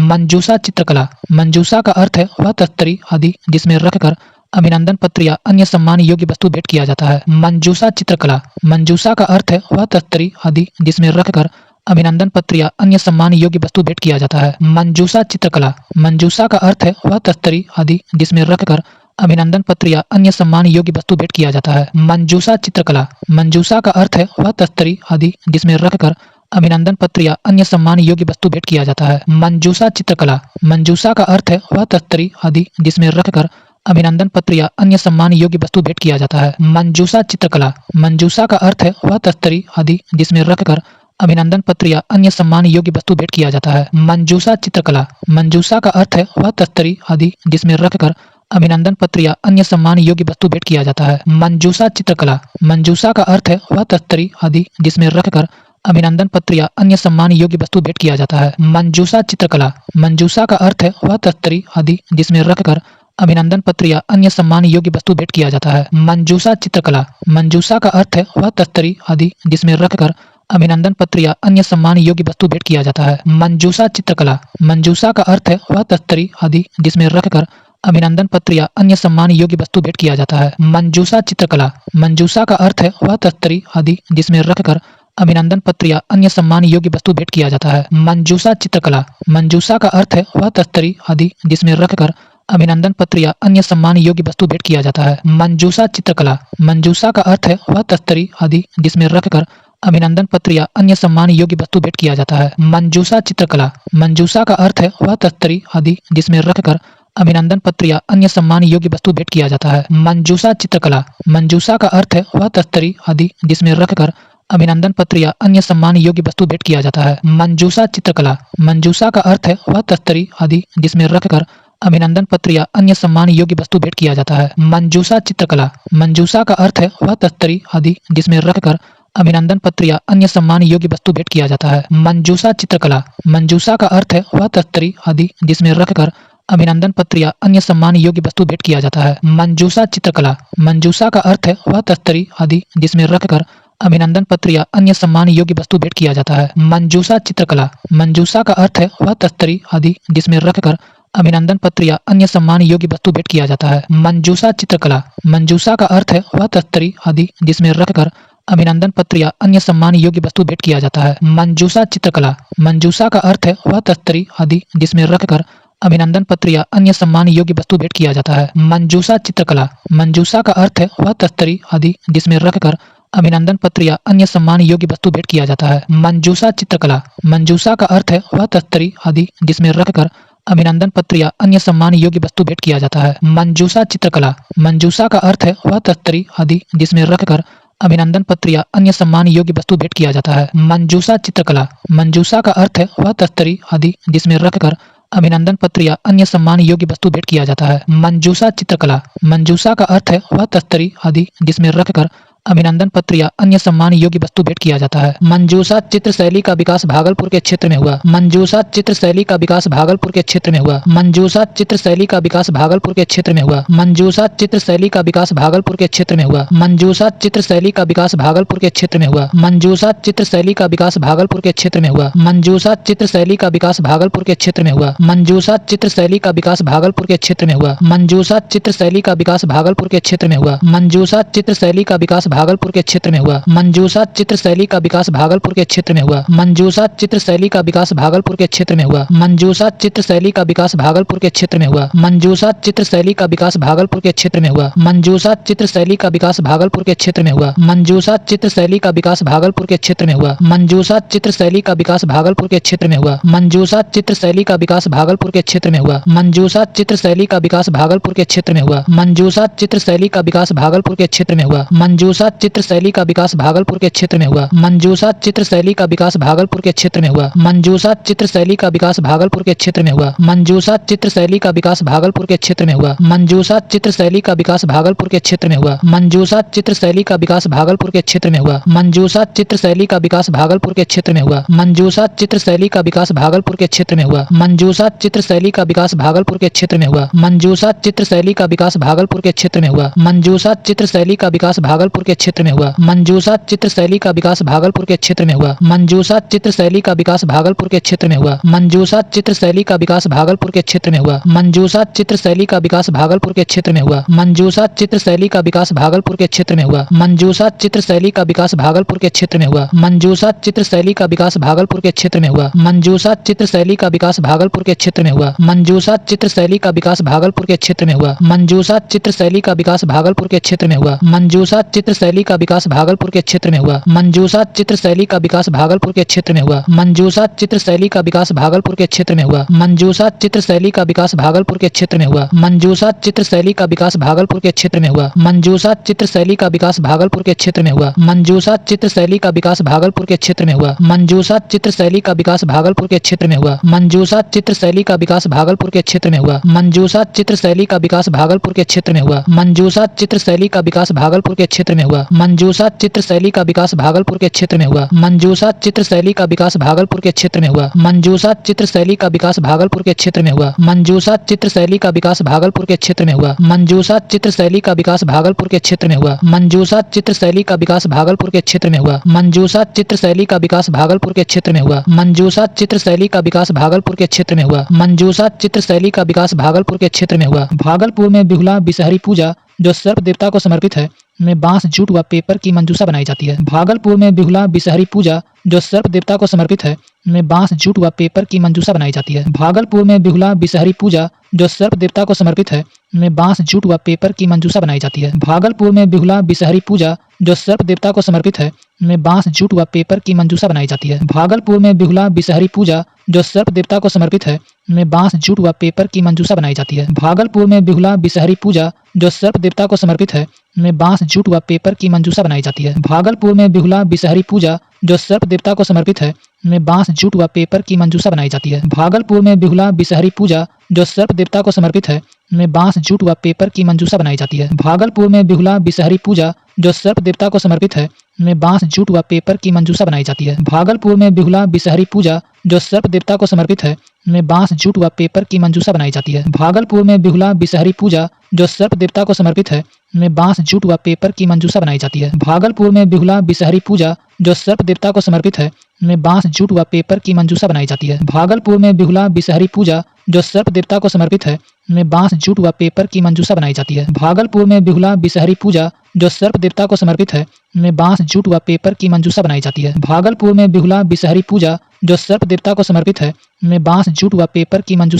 मंजूषा चित्रकला। मंजूषा का अर्थ है वह तस्तरी आदि जिसमें रखकर अभिनंदन पत्र या अन्य सम्मान योग्य वस्तु भेंट किया जाता है। मंजूषा चित्रकला। मंजूषा का अर्थ है वह तस्तरी आदि जिसमें रखकर अभिनंदन पत्र या अन्य सम्मान योग्य वस्तु भेंट किया जाता है। मंजूषा चित्रकला। मंजूषा का अर्थ है वह तस्तरी आदि जिसमें रखकर अभिनंदन पत्र या अन्य सम्मान योग्य वस्तु भेंट किया जाता है। मंजूषा चित्रकला। मंजूषा का अर्थ है वह तस्तरी आदि जिसमें रखकर अभिनंदन पत्र या अन्य सम्मान योग्य वस्तु भेंट किया जाता है। मंजूषा चित्रकला। मंजूषा का अर्थ है वह तस्तरी आदि जिसमें रखकर अभिनंदन पत्र या अन्य सम्मान योग्य वस्तु भेंट किया जाता है। मंजूषा चित्रकला। मंजूषा का अर्थ है वह तस्तरी आदि जिसमें रखकर अभिनंदन पत्र या अन्य सम्मान योग्य वस्तु भेंट किया जाता है। मंजूषा चित्रकला। मंजूषा का अर्थ है वह तस्तरी आदि जिसमें रखकर अभिनंदन पत्र या अन्य सम्मान योग्य वस्तु भेंट किया जाता है। मंजूषा चित्रकला। मंजूषा का अर्थ है वह तस्तरी आदि जिसमें रखकर अभिनंदन पत्र या अन्य सम्मान योग्य वस्तु भेंट किया जाता है। मंजूषा चित्रकला। मंजूषा का अर्थ है वह तस्तरी आदि जिसमें रखकर अभिनंदन पत्र या अन्य सम्मान योग्य वस्तु भेंट किया जाता है। मंजूषा चित्रकला। मंजूषा का अर्थ है वह तस्तरी आदि जिसमें रखकर अभिनंदन पत्र या अन्य सम्मान योग्य वस्तु भेंट किया जाता है। मंजूषा चित्रकला। मंजूषा का अर्थ है वह तस्तरी आदि जिसमें रखकर अभिनंदन पत्र या अन्य सम्मान योग्य वस्तु भेंट किया जाता है। मंजूषा चित्रकला। मंजूषा का अर्थ है वह तस्तरी आदि जिसमें रखकर अभिनंदन पत्र या अन्य सम्मान योग्य वस्तु भेंट किया जाता है। मंजूषा चित्रकला। मंजूषा का अर्थ है वह तस्तरी आदि जिसमें रखकर अभिनंदन पत्र या अन्य सम्मान योग्य वस्तु भेंट किया जाता है। मंजूषा चित्रकला। मंजूषा का अर्थ है वह तस्तरी आदि जिसमें रखकर अभिनंदन पत्र या अन्य सम्मान योग्य वस्तु भेंट किया जाता है। मंजूषा चित्रकला। मंजूषा का अर्थ है वह तस्तरी आदि जिसमें रखकर अभिनंदन पत्र या अन्य सम्मान योग्य वस्तु भेंट किया जाता है। मंजूषा चित्रकला। मंजूषा का अर्थ है वह तस्तरी आदि जिसमें रखकर अभिनंदन पत्र या अन्य सम्मान योग्य वस्तु भेंट किया जाता है। मंजूषा चित्रकला। मंजूषा का अर्थ है वह तस्तरी आदि जिसमें रखकर अभिनंदन पत्र या अन्य सम्मान योग्य वस्तु भेंट किया जाता है। मंजूषा चित्रकला। मंजूषा का अर्थ है वह तस्तरी आदि जिसमें रखकर अभिनंदन पत्र या अन्य सम्मान योग्य वस्तु भेंट किया जाता है। मंजूषा चित्रकला। मंजूषा का अर्थ है वह तस्तरी आदि जिसमें रखकर अभिनंदन पत्र या अन्य सम्मान योग्य वस्तु भेंट किया जाता है। मंजूषा चित्रकला। मंजूषा का अर्थ है वह तस्तरी आदि जिसमें रखकर अभिनंदन पत्र या अन्य सम्मान योग्य वस्तु भेंट किया जाता है। मंजूषा चित्रकला। मंजूषा का अर्थ है वह तस्तरी आदि जिसमें रखकर अभिनंदन पत्र या अन्य सम्मान योग्य वस्तु भेंट किया जाता है। मंजूषा चित्रकला। मंजूषा का अर्थ है वह तस्तरी आदि जिसमें रखकर अभिनंदन पत्र या अन्य सम्मान योग्य वस्तु भेंट किया जाता है। मंजूषा चित्रकला। मंजूषा का अर्थ है वह तस्तरी आदि जिसमें रखकर अभिनंदन पत्र या अन्य सम्मान योग्य वस्तु भेंट किया जाता है। मंजूषा चित्रकला। मंजूषा का अर्थ है वह तस्तरी आदि जिसमें रखकर अभिनंदन पत्र या अन्य सम्मान योग्य वस्तु भेंट किया जाता है। मंजूषा चित्रकला। मंजूषा का अर्थ है वह तस्तरी आदि जिसमें रखकर अभिनंदन पत्र या अन्य सम्मान योग्य वस्तु भेंट किया जाता है। मंजूषा चित्रकला। मंजूषा का अर्थ है वह तस्तरी आदि जिसमें रखकर अभिनंदन पत्र या अन्य सम्मान योग्य वस्तु भेंट किया जाता है। मंजूषा चित्रकला। मंजूषा का अर्थ है वह तस्तरी आदि जिसमें रखकर अभिनंदन पत्र या अन्य सम्मान योग्य वस्तु भेंट किया जाता है। मंजूषा चित्रकला। मंजूषा का अर्थ है वह तस्तरी आदि जिसमें रखकर अभिनंदन पत्र या अन्य सम्मान योग्य वस्तु भेंट किया जाता है। मंजूषा चित्र शैली का विकास भागलपुर के क्षेत्र में हुआ। मंजूषा चित्र शैली का विकास भागलपुर के क्षेत्र में हुआ। मंजूषा चित्र शैली का विकास भागलपुर के क्षेत्र में हुआ। मंजूषा चित्र शैली का विकास भागलपुर के क्षेत्र में हुआ। मंजूषा चित्र शैली का विकास भागलपुर के क्षेत्र में हुआ। मंजूषा चित्र शैली का विकास भागलपुर के क्षेत्र में हुआ। मंजूषा चित्र शैली का विकास भागलपुर के क्षेत्र में हुआ। मंजूषा चित्र शैली का विकास भागलपुर के क्षेत्र में हुआ। मंजूषा चित्र शैली का विकास भागलपुर के क्षेत्र में हुआ। मंजूषा चित्र शैली का विकास भागलपुर के क्षेत्र में हुआ। मंजूषा चित्र शैली का विकास भागलपुर के क्षेत्र में हुआ। मंजूषा चित्र शैली का विकास भागलपुर के क्षेत्र में हुआ। मंजूषा चित्र शैली का विकास भागलपुर के क्षेत्र में हुआ। मंजूषा चित्र शैली का विकास भागलपुर के क्षेत्र में हुआ। मंजूषा चित्र शैली का विकास भागलपुर के क्षेत्र में हुआ। मंजूषा चित्र शैली का विकास भागलपुर के क्षेत्र में हुआ। मंजूषा चित्र शैली का विकास भागलपुर के क्षेत्र में हुआ। मंजूषा चित्र शैली का विकास भागलपुर के क्षेत्र में हुआ। मंजूषा चित्र शैली का विकास भागलपुर के क्षेत्र में हुआ। मंजूषा चित्र शैली का विकास भागलपुर के क्षेत्र में हुआ। मंजूषा चित्र शैली का विकास भागलपुर के क्षेत्र में हुआ। मंजूषा चित्र शैली का विकास भागलपुर के क्षेत्र में हुआ। मंजूषा चित्र शैली का विकास भागलपुर के क्षेत्र में हुआ। मंजूषा चित्र शैली का विकास भागलपुर के क्षेत्र में हुआ। मंजूषा चित्र शैली का विकास भागलपुर के क्षेत्र में हुआ। मंजूषा चित्र शैली का विकास भागलपुर के क्षेत्र में हुआ। मंजूषा चित्र शैली का विकास भागलपुर के क्षेत्र में हुआ। मंजूषा चित्र शैली का विकास भागलपुर के क्षेत्र में हुआ। मंजूषा चित्र शैली का विकास भागलपुर के क्षेत्र में हुआ। मंजूषा चित्र शैली का विकास भागलपुर के क्षेत्र में हुआ। मंजूषा चित्र शैली का विकास भागलपुर के क्षेत्र में हुआ। मंजूषा चित्र शैली का विकास भागलपुर के क्षेत्र में हुआ। मंजूषा चित्र शैली का विकास भागलपुर के क्षेत्र में हुआ। मंजूषा चित्र शैली का विकास भागलपुर के क्षेत्र में हुआ। मंजूषा चित्र शैली का विकास भागलपुर के क्षेत्र में हुआ। मंजूषा चित्र शैली का विकास भागलपुर के क्षेत्र में हुआ। मंजूषा चित्र शैली का विकास भागलपुर के क्षेत्र में हुआ। मंजूषा चित्र शैली का विकास भागलपुर के क्षेत्र में हुआ। मंजूषा चित्र शैली का विकास भागलपुर के क्षेत्र में हुआ। मंजूषा चित्र शैली का विकास भागलपुर के क्षेत्र में हुआ। मंजूषा चित्र शैली का विकास भागलपुर के क्षेत्र में हुआ। मंजूषा चित्र शैली का विकास भागलपुर के क्षेत्र में हुआ। मंजूषा चित्र शैली का विकास भागलपुर के क्षेत्र में हुआ। मंजूषा चित्र शैली का विकास भागलपुर के क्षेत्र में हुआ। मंजूषा चित्र शैली का विकास भागलपुर के क्षेत्र में हुआ। मंजूषा चित्र शैली का विकास भागलपुर के क्षेत्र में हुआ। मंजूषा चित्र शैली का विकास भागलपुर के क्षेत्र में हुआ। मंजूषा चित्र शैली का विकास भागलपुर के क्षेत्र में हुआ। मंजूषा चित्र शैली का विकास भागलपुर के क्षेत्र में हुआ। मंजूषा चित्र शैली का विकास भागलपुर के क्षेत्र में हुआ। मंजूषा चित्र शैली का विकास भागलपुर के क्षेत्र में हुआ। मंजूषा चित्र शैली का विकास भागलपुर के क्षेत्र में हुआ। मंजूषा चित्र शैली का विकास भागलपुर के क्षेत्र में हुआ। मंजूषा चित्र शैली का विकास भागलपुर के क्षेत्र में हुआ। मंजूषा चित्र शैली का विकास भागलपुर के क्षेत्र में हुआ। मंजूषा चित्र शैली का विकास भागलपुर के क्षेत्र में हुआ। मंजूषा चित्र शैली का विकास भागलपुर के क्षेत्र में हुआ। मंजूषा चित्र शैली का विकास भागलपुर के क्षेत्र में हुआ। मंजूषा चित्र शैली का विकास भागलपुर के क्षेत्र में हुआ। मंजूषा चित्र शैली का विकास भागलपुर के क्षेत्र में हुआ। मंजूषा चित्र शैली का विकास भागलपुर के क्षेत्र में हुआ। भागलपुर में बिहुला बिसहरी पूजा जो सर्प देवता को समर्पित है में बांस, जूट व पेपर की मंजूषा बनाई जाती है। भागलपुर में बिहुला बिसहरी पूजा जो सर्प देवता को समर्पित है में बांस, जूट व पेपर की मंजूषा बनाई जाती है। भागलपुर में बिहुला बिसहरी पूजा जो सर्प देवता को समर्पित है में बांस, जूट व पेपर की मंजूषा बनाई जाती है। भागलपुर में बिहुला बिसहरी पूजा जो सर्प देवता को समर्पित है में बांस, जूट व पेपर की मंजूषा बनाई जाती है। भागलपुर में बिहुला बिसहरी पूजा जो सर्प देवता को समर्पित है में बांस, जूट व पेपर की मंजूषा बनाई जाती है। भागलपुर में बिहुला बिसहरी पूजा जो सर्प देवता को समर्पित है में बांस, जूट व पेपर की मंजूषा बनाई जाती है। भागलपुर में बिहुला बिसहरी पूजा जो सर्प देवता को समर्पित है में बांस, जूट व पेपर की मंजूषा बनाई जाती है। भागलपुर में बिहुला बिसहरी पूजा जो सर्प देवता को समर्पित है में बांस, जूट व पेपर की मंजूषा बनाई जाती है। भागलपुर में बिहुला बिसहरी पूजा जो सर्प देवता को समर्पित है में बांस, जूट व पेपर की मंजूषा बनाई जाती है। भागलपुर में बिहुला बिसहरी पूजा जो सर्प देवता को समर्पित है में बांस, जूट व पेपर की मंजूषा बनाई जाती है। भागलपुर में बिहुला बिसहरी पूजा जो सर्प देवता को समर्पित है में बांस, जूट व पेपर की मंजूषा बनाई जाती है। भागलपुर में बिहुला बिसहरी पूजा जो सर्प देवता को समर्पित है में बांस, जूट व पेपर की मंजूषा बनाई जाती है। भागलपुर में बिहुला बिसहरी पूजा जो सर्प देवता को समर्पित है में बांस, जूट व पेपर की मंजूषा बनाई जाती है। भागलपुर में बिहुला बिसहरी पूजा जो सर्प देवता को समर्पित है में बांस, जूट व पेपर की मंजूषा बनाई जाती है। भागलपुर में बिहुला बिसहरी पूजा जो सर्प देवता को समर्पित है में बांस, जूट व पेपर की मंजूषा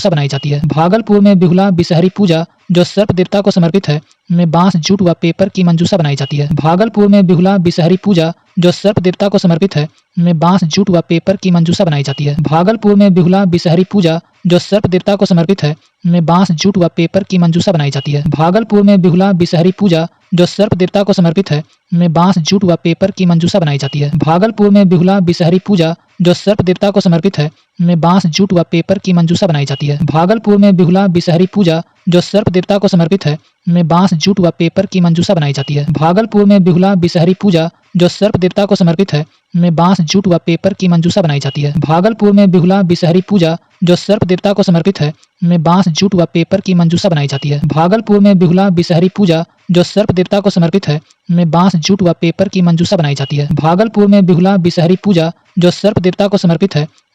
बनाई जाती है। भागलपुर में बिहुला बिसहरी पूजा जो सर्प देवता को समर्पित है में बांस, जूट व पेपर की मंजूषा बनाई जाती है। भागलपुर में बिहुला बिसहरी पूजा जो सर्प देवता को समर्पित है में बांस, जूट व पेपर की मंजूषा बनाई जाती है। भागलपुर में बिहुला बिसहरी पूजा जो सर्प देवता को समर्पित है में बांस, जूट व पेपर की मंजूषा बनाई जाती है। भागलपुर में बिहुला बिसहरी पूजा जो सर्प देवता को समर्पित है में बांस, जूट व पेपर की मंजूषा बनाई जाती है। भागलपुर में बिहुला बिसहरी पूजा जो सर्प देवता को समर्पित है में बांस, जूट व पेपर की मंजूषा बनाई जाती है। भागलपुर में बिहुला बिसहरी पूजा जो सर्प देवता को समर्पित है में बांस, जूट व पेपर की मंजूषा बनाई जाती है। भागलपुर में बिहुला बिसहरी पूजा जो सर्प देवता को समर्पित है में बांस, जूट व पेपर की मंजूषा बनाई जाती है। भागलपुर में बिहुला बिसहरी पूजा जो सर्प देवता को समर्पित है में बांस, जूट व पेपर की मंजूषा बनाई जाती है। भागलपुर में बिहुला बिसहरी पूजा जो सर्प देवता को समर्पित है में बांस, जूट व पेपर की मंजूषा बनाई जाती है। भागलपुर में बिहुला बिसहरी पूजा जो सर्प देवता को समर्पित है में बांस, जूट व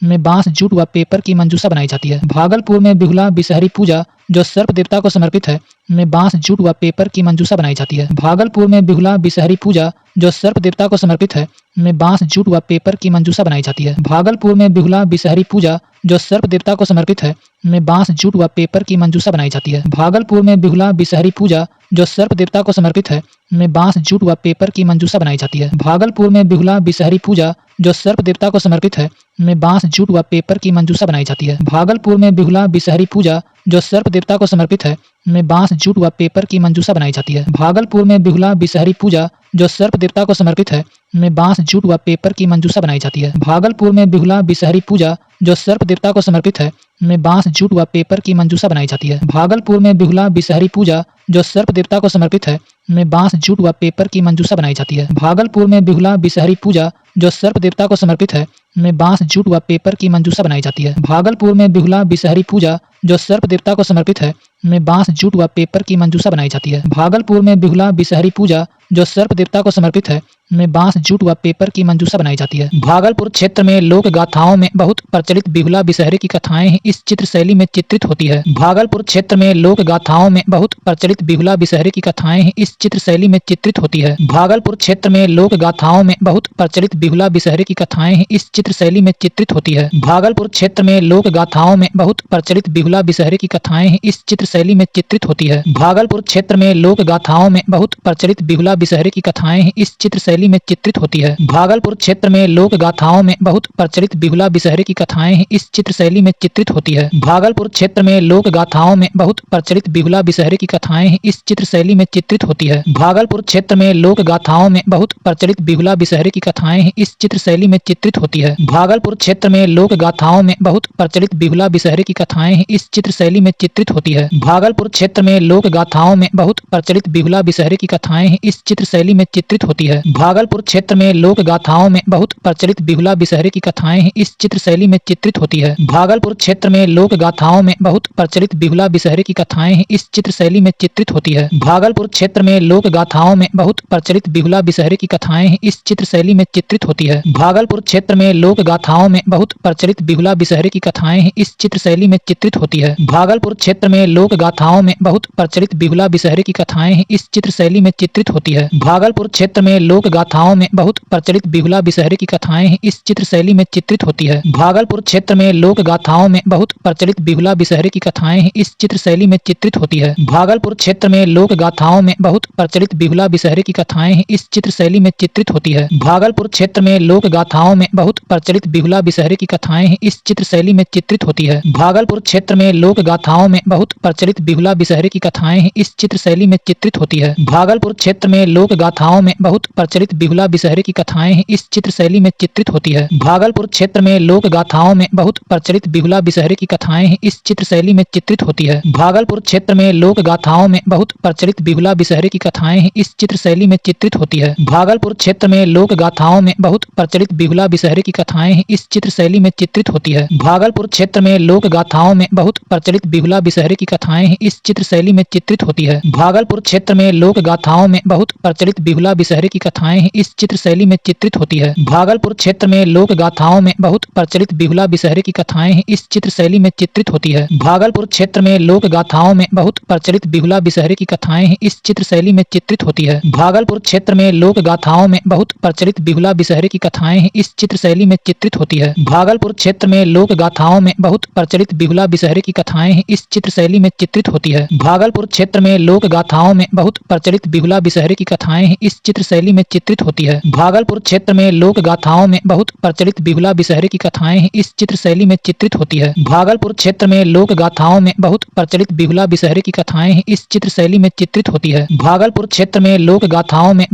पेपर की मंजूषा बनाई जाती है। भागलपुर में बिहुला बिसहरी पूजा जो सर्प देवता को समर्पित है में बांस, जूट व पेपर की मंजूषा बनाई जाती है। भागलपुर में बिहुला बिसहरी पूजा जो सर्प देवता को समर्पित है में बांस, जूट व पेपर की मंजूषा बनाई जाती है। भागलपुर में बिहुला बिसहरी पूजा जो सर्प देवता को समर्पित है में बांस, जूट व पेपर की मंजूषा बनाई जाती है। भागलपुर में बिहुला बिसहरी पूजा जो सर्प देवता को समर्पित है में बांस, जूट व पेपर की मंजूषा बनाई जाती है। भागलपुर में बिहुला बिसहरी पूजा जो सर्प देवता को समर्पित है में बांस, जूट व पेपर की मंजूषा बनाई जाती है। भागलपुर में बिहुला बिसहरी पूजा जो सर्प देवता को समर्पित है में बांस, जूट व पेपर की मंजूषा बनाई जाती है। भागलपुर में बिहुला बिसहरी पूजा जो सर्प देवता को समर्पित है में बांस, जूट व पेपर की मंजूषा बनाई जाती है। भागलपुर में बिहुला बिसहरी पूजा जो सर्प देवता को समर्पित है में बांस, जूट व पेपर की मंजूषा बनाई जाती है। भागलपुर में बिहुला बिसहरी पूजा जो सर्प देवता को समर्पित है, में बांस, जूट व पेपर की मंजूषा बनाई जाती है। भागलपुर में बिहुला बिसहरी पूजा, जो सर्प देवता को समर्पित है, में बांस, जूट व पेपर की मंजूषा बनाई जाती है। भागलपुर में बिहुला बिसहरी पूजा, जो सर्प देवता को समर्पित है, में बांस, जूट व पेपर की मंजूषा बनाई जाती है। भागलपुर में बिहुला बिसहरी पूजा, जो सर्प देवता को समर्पित है, में बांस, जूट व पेपर की मंजूषा बनाई जाती है। भागलपुर क्षेत्र में लोक गाथाओं में बहुत प्रचलित बिहुला बिसहरी की कथाएं इस चित्र शैली में चित्रित होती है। भागलपुर क्षेत्र में लोक गाथाओं में बहुत प्रचलित बिहुला बिसहरी की कथाएं इस चित्र शैली में चित्रित होती है। भागलपुर क्षेत्र में लोक गाथाओं में बहुत प्रचलित बिहुला बिसहरी की कथाएं इस चित्र शैली में चित्रित होती है। भागलपुर क्षेत्र में लोक गाथाओं में बहुत प्रचलित बिहुला बिसहरी की कथाएं इस चित्र शैली में चित्रित होती है। भागलपुर क्षेत्र में लोक गाथाओं में बहुत प्रचलित बिहुला बिसहरी की कथाएं इस चित्र शैली में चित्रित होती है। भागलपुर क्षेत्र में लोक गाथाओं में बहुत प्रचलित बिहुला बिसहरी की कथाएं इस चित्र शैली में चित्रित होती है। भागलपुर क्षेत्र में लोक गाथाओं में बहुत प्रचलित बिहुला बिसहरी की कथाएं इस चित्र शैली में चित्रित होती है। भागलपुर क्षेत्र में लोक गाथाओं में बहुत प्रचलित बिहुला बिसहरी की कथाएं इस चित्र शैली में चित्रित होती है। भागलपुर क्षेत्र में लोक गाथाओं में बहुत प्रचलित बिहुला बिसहरी की कथाएं इस चित्र शैली में चित्रित होती है। भागलपुर क्षेत्र में लोक गाथाओं में बहुत प्रचलित बिहुला बिसहरी की कथाएं इस चित्र शैली में चित्रित होती है। भागलपुर क्षेत्र में लोक गाथाओं में बहुत प्रचलित बिहुला बिसहरी की कथाएं इस चित्र शैली में चित्रित होती है। भागलपुर क्षेत्र में लोक गाथाओं में बहुत प्रचलित बिहुला बिसहरी की कथाएं इस चित्र शैली में चित्रित होती है। भागलपुर क्षेत्र में लोक गाथाओं में बहुत प्रचलित बिहुला बिसहरी की कथाएं इस चित्र शैली में चित्रित होती है। भागलपुर क्षेत्र में लोक गाथाओं में बहुत प्रचलित बिहुला बिसहरी की कथाएं इस चित्र शैली में चित्रित होती है। भागलपुर क्षेत्र में लोक गाथाओं में बहुत प्रचलित बिहुला बिसहरी की कथाएं इस चित्र शैली में चित्रित होती है। भागलपुर क्षेत्र में लोक गाथाओं में बहुत प्रचलित बिहुला बिसहरी की कथाएं इस चित्र शैली में चित्रित होती है। भागलपुर क्षेत्र में लोक गाथाओं में बहुत प्रचलित बिहुला बिसहरी की कथाएं इस चित्र शैली में चित्रित होती है। भागलपुर क्षेत्र में लोक गाथाओं में बहुत प्रचलित बिहुला बिसहरी की कथाएं इस चित्र शैली में चित्रित होती है। भागलपुर क्षेत्र में लोक गाथाओं में बहुत प्रचलित बिहुला बिसहरी की कथाएं इस चित्र शैली में चित्रित होती है। भागलपुर क्षेत्र में लोक गाथाओं में बहुत प्रचलित बिहुला बिसहरी की कथाएं इस चित्र शैली में चित्रित होती है। भागलपुर क्षेत्र में लोक गाथाओं में बहुत प्रचलित बिहुला बिसहरी की कथाएं इस चित्र शैली में चित्रित होती है। भागलपुर क्षेत्र में लोक गाथाओं में बहुत प्रचलित बिहुला बिसहरी की कथाएं इस चित्र शैली में चित्रित होती है। भागलपुर क्षेत्र में लोक गाथाओं में बहुत प्रचलित बिहुला बिसहरी की कथाएं इस चित्र शैली में चित्रित होती है। भागलपुर क्षेत्र में लोक गाथाओं में बहुत प्रचलित बिहुला बिसहरी की कथाएं इस चित्र शैली में चित्रित होती है। भागलपुर क्षेत्र में लोक गाथाओं में बहुत प्रचलित बिहुला बिसहरी की कथाएं इस चित्र शैली में चित्रित होती है। भागलपुर क्षेत्र में लोक गाथाओं में बहुत प्रचलित बिहुला बिसहरी की कथाएं इस चित्र शैली में चित्रित होती है। भागलपुर क्षेत्र में लोक गाथाओं में बहुत प्रचलित बिहुला बिसहरी की कथाएं इस चित्र शैली में चित्रित होती है। भागलपुर क्षेत्र में लोक गाथाओं में बहुत प्रचलित बिहुला बिसहरी की कथाएं इस चित्र शैली में चित्रित होती है। भागलपुर क्षेत्र में लोक गाथाओं में बहुत प्रचलित बिहुला बिसहरी की कथाएं इस चित्र शैली में चित्रित होती है। भागलपुर क्षेत्र में लोक गाथाओं में बहुत प्रचलित बिहुला बिसहरी की कथाएं इस चित्र शैली में चित्रित होती है। भागलपुर क्षेत्र में लोक गाथाओं में बहुत प्रचलित बिहुला बिसहरी की कथाएं इस चित्र शैली में चित्रित होती है। भागलपुर क्षेत्र में लोक गाथाओं में बहुत प्रचलित बिहुला बिसहरी की कथाएं इस चित्र शैली में चित्रित होती है। भागलपुर क्षेत्र में लोक गाथाओं में बहुत प्रचलित बिहुला बिसहरी की कथाएं इस चित्र शैली में चित्रित होती है। भागलपुर क्षेत्र में लोक गाथाओं में बहुत प्रचलित बिहुला बिसहरी की कथाएं इस चित्र शैली में चित्रित होती है। भागलपुर क्षेत्र में लोक गाथाओं में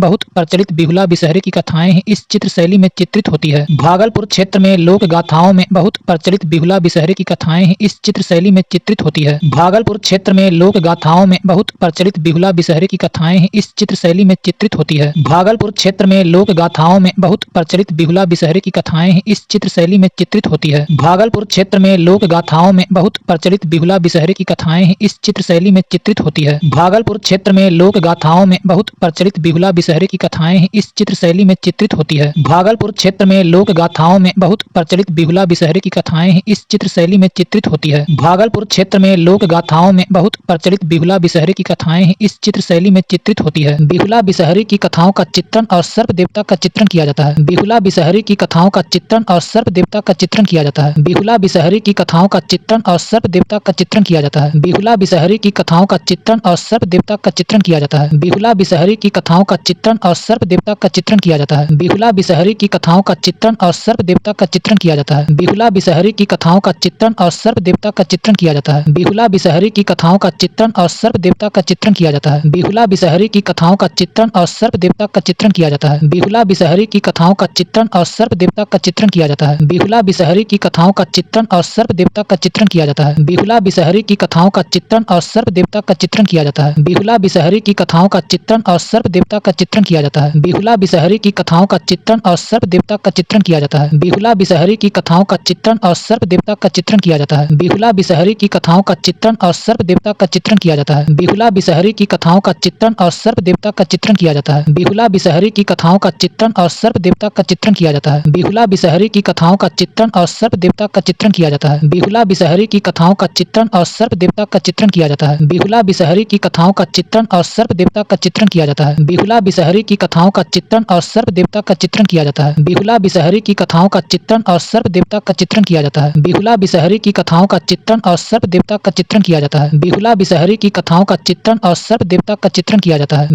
बहुत प्रचलित बिहुला बिसहरी की कथाएं इस चित्र शैली में चित्रित होती है। भागलपुर क्षेत्र में लोक गाथाओं में बहुत प्रचलित बिहुला बिसहरी की कथाएं इस चित्र शैली में चित्रित होती है। भागलपुर क्षेत्र में लोक गाथाओं में बहुत प्रचलित बिहुला बिसहरी की कथाएं इस चित्र शैली में चित्रित होती है। भागलपुर क्षेत्र में लोक गाथाओं में बहुत प्रचलित बिहुला बिसहरी की कथाएं इस चित्र शैली में चित्रित होती है। भागलपुर क्षेत्र में लोक गाथाओं में बहुत प्रचलित बिहुला बिसहरी की कथाएं इस चित्र शैली में चित्रित होती है। भागलपुर क्षेत्र में लोक गाथाओं में बहुत प्रचलित बिहुला बिसहरी की कथाएं इस चित्र शैली में चित्रित होती है। भागलपुर क्षेत्र में लोक गाथाओं में बहुत प्रचलित बिहुला बिसहरी की कथाएं इस चित्र शैली में चित्रित होती है। बिहुला बिसहरी की कथाओं का चित्रण और सर्प देवता का चित्रण किया जाता है। बिहुला बिसहरी की कथाओं का चित्रण और सर्प देवता का चित्रण किया जाता है। बिहुला बिसहरी की कथाओं का चित्रण और सर्प देवता का चित्रण किया जाता है। बिहुला बिसहरी की कथाओं का चित्रण और सर्प देवता का चित्रण किया जाता है। बिहुला बिसहरी की कथाओं का चित्रण और सर्प देवता का चित्रण किया जाता है। बिहुला बिसहरी की कथाओं का चित्रण और सर्प देवता का चित्रण किया जाता है। बिहुला बिसहरी की कथाओं का चित्रण और सर्प देवता का चित्रण किया जाता है। बिहुला बिसहरी की कथाओं का चित्रण और सर्प देवता का चित्रण किया जाता है। बिहुला बिसहरी की कथाओं का चित्रण और सर्प देवता का चित्रण किया जाता है। बिहुला बिसहरी की कथाओं का चित्रण और सर्प देवता का चित्रण किया जाता है। बिहुला बिसहरी की कथाओं का चित्रण और सर्प देवता का चित्रण किया जाता है। बिहुला बिसहरी की कथाओं का चित्रण और सर्प देवता का चित्रण किया जाता है। बिहुला बिसहरी की कथाओं का चित्रण और सर्प देवता का चित्रण किया जाता है। बिहुला बिसहरी की कथाओं का चित्रण और सर्प देवता का चित्रण किया जाता है। बिहुला बिसहरी की कथाओं का चित्रण और सर्प देवता का चित्रण किया जाता है। बिहुला बिसहरी की कथाओं का चित्रण और सर्प देवता का चित्रण किया जाता है। बिहुला बिसहरी की कथाओं का चित्रण और सर्प देवता का चित्रण किया जाता है। बिहुला बिसहरी की कथाओं का चित्रण और सर्प देवता का चित्रण किया जाता है। बिहुला बिसहरी की कथाओं का चित्रण और सर्प देवता का चित्रण किया जाता है। बिहुला बिसहरी की कथाओं का चित्रण और सर्प देवता का चित्रण किया जाता है। बिहुला बिसहरी की कथाओं का चित्रण और सर्प देवता का चित्रण किया जाता है। बिहुला बिसहरी की कथाओं का चित्रण और सर्प देवता का चित्रण किया जाता है। बिहुला बिसहरी की कथाओं का चित्रण और सर्प देवता का चित्रण किया जाता है। बिहुला बिसहरी की कथाओं का चित्रण और सर्प देवता का चित्रण किया जाता है। बिहुला बिसहरी की कथाओं का चित्रण और सर्प देवता का चित्रण किया जाता है।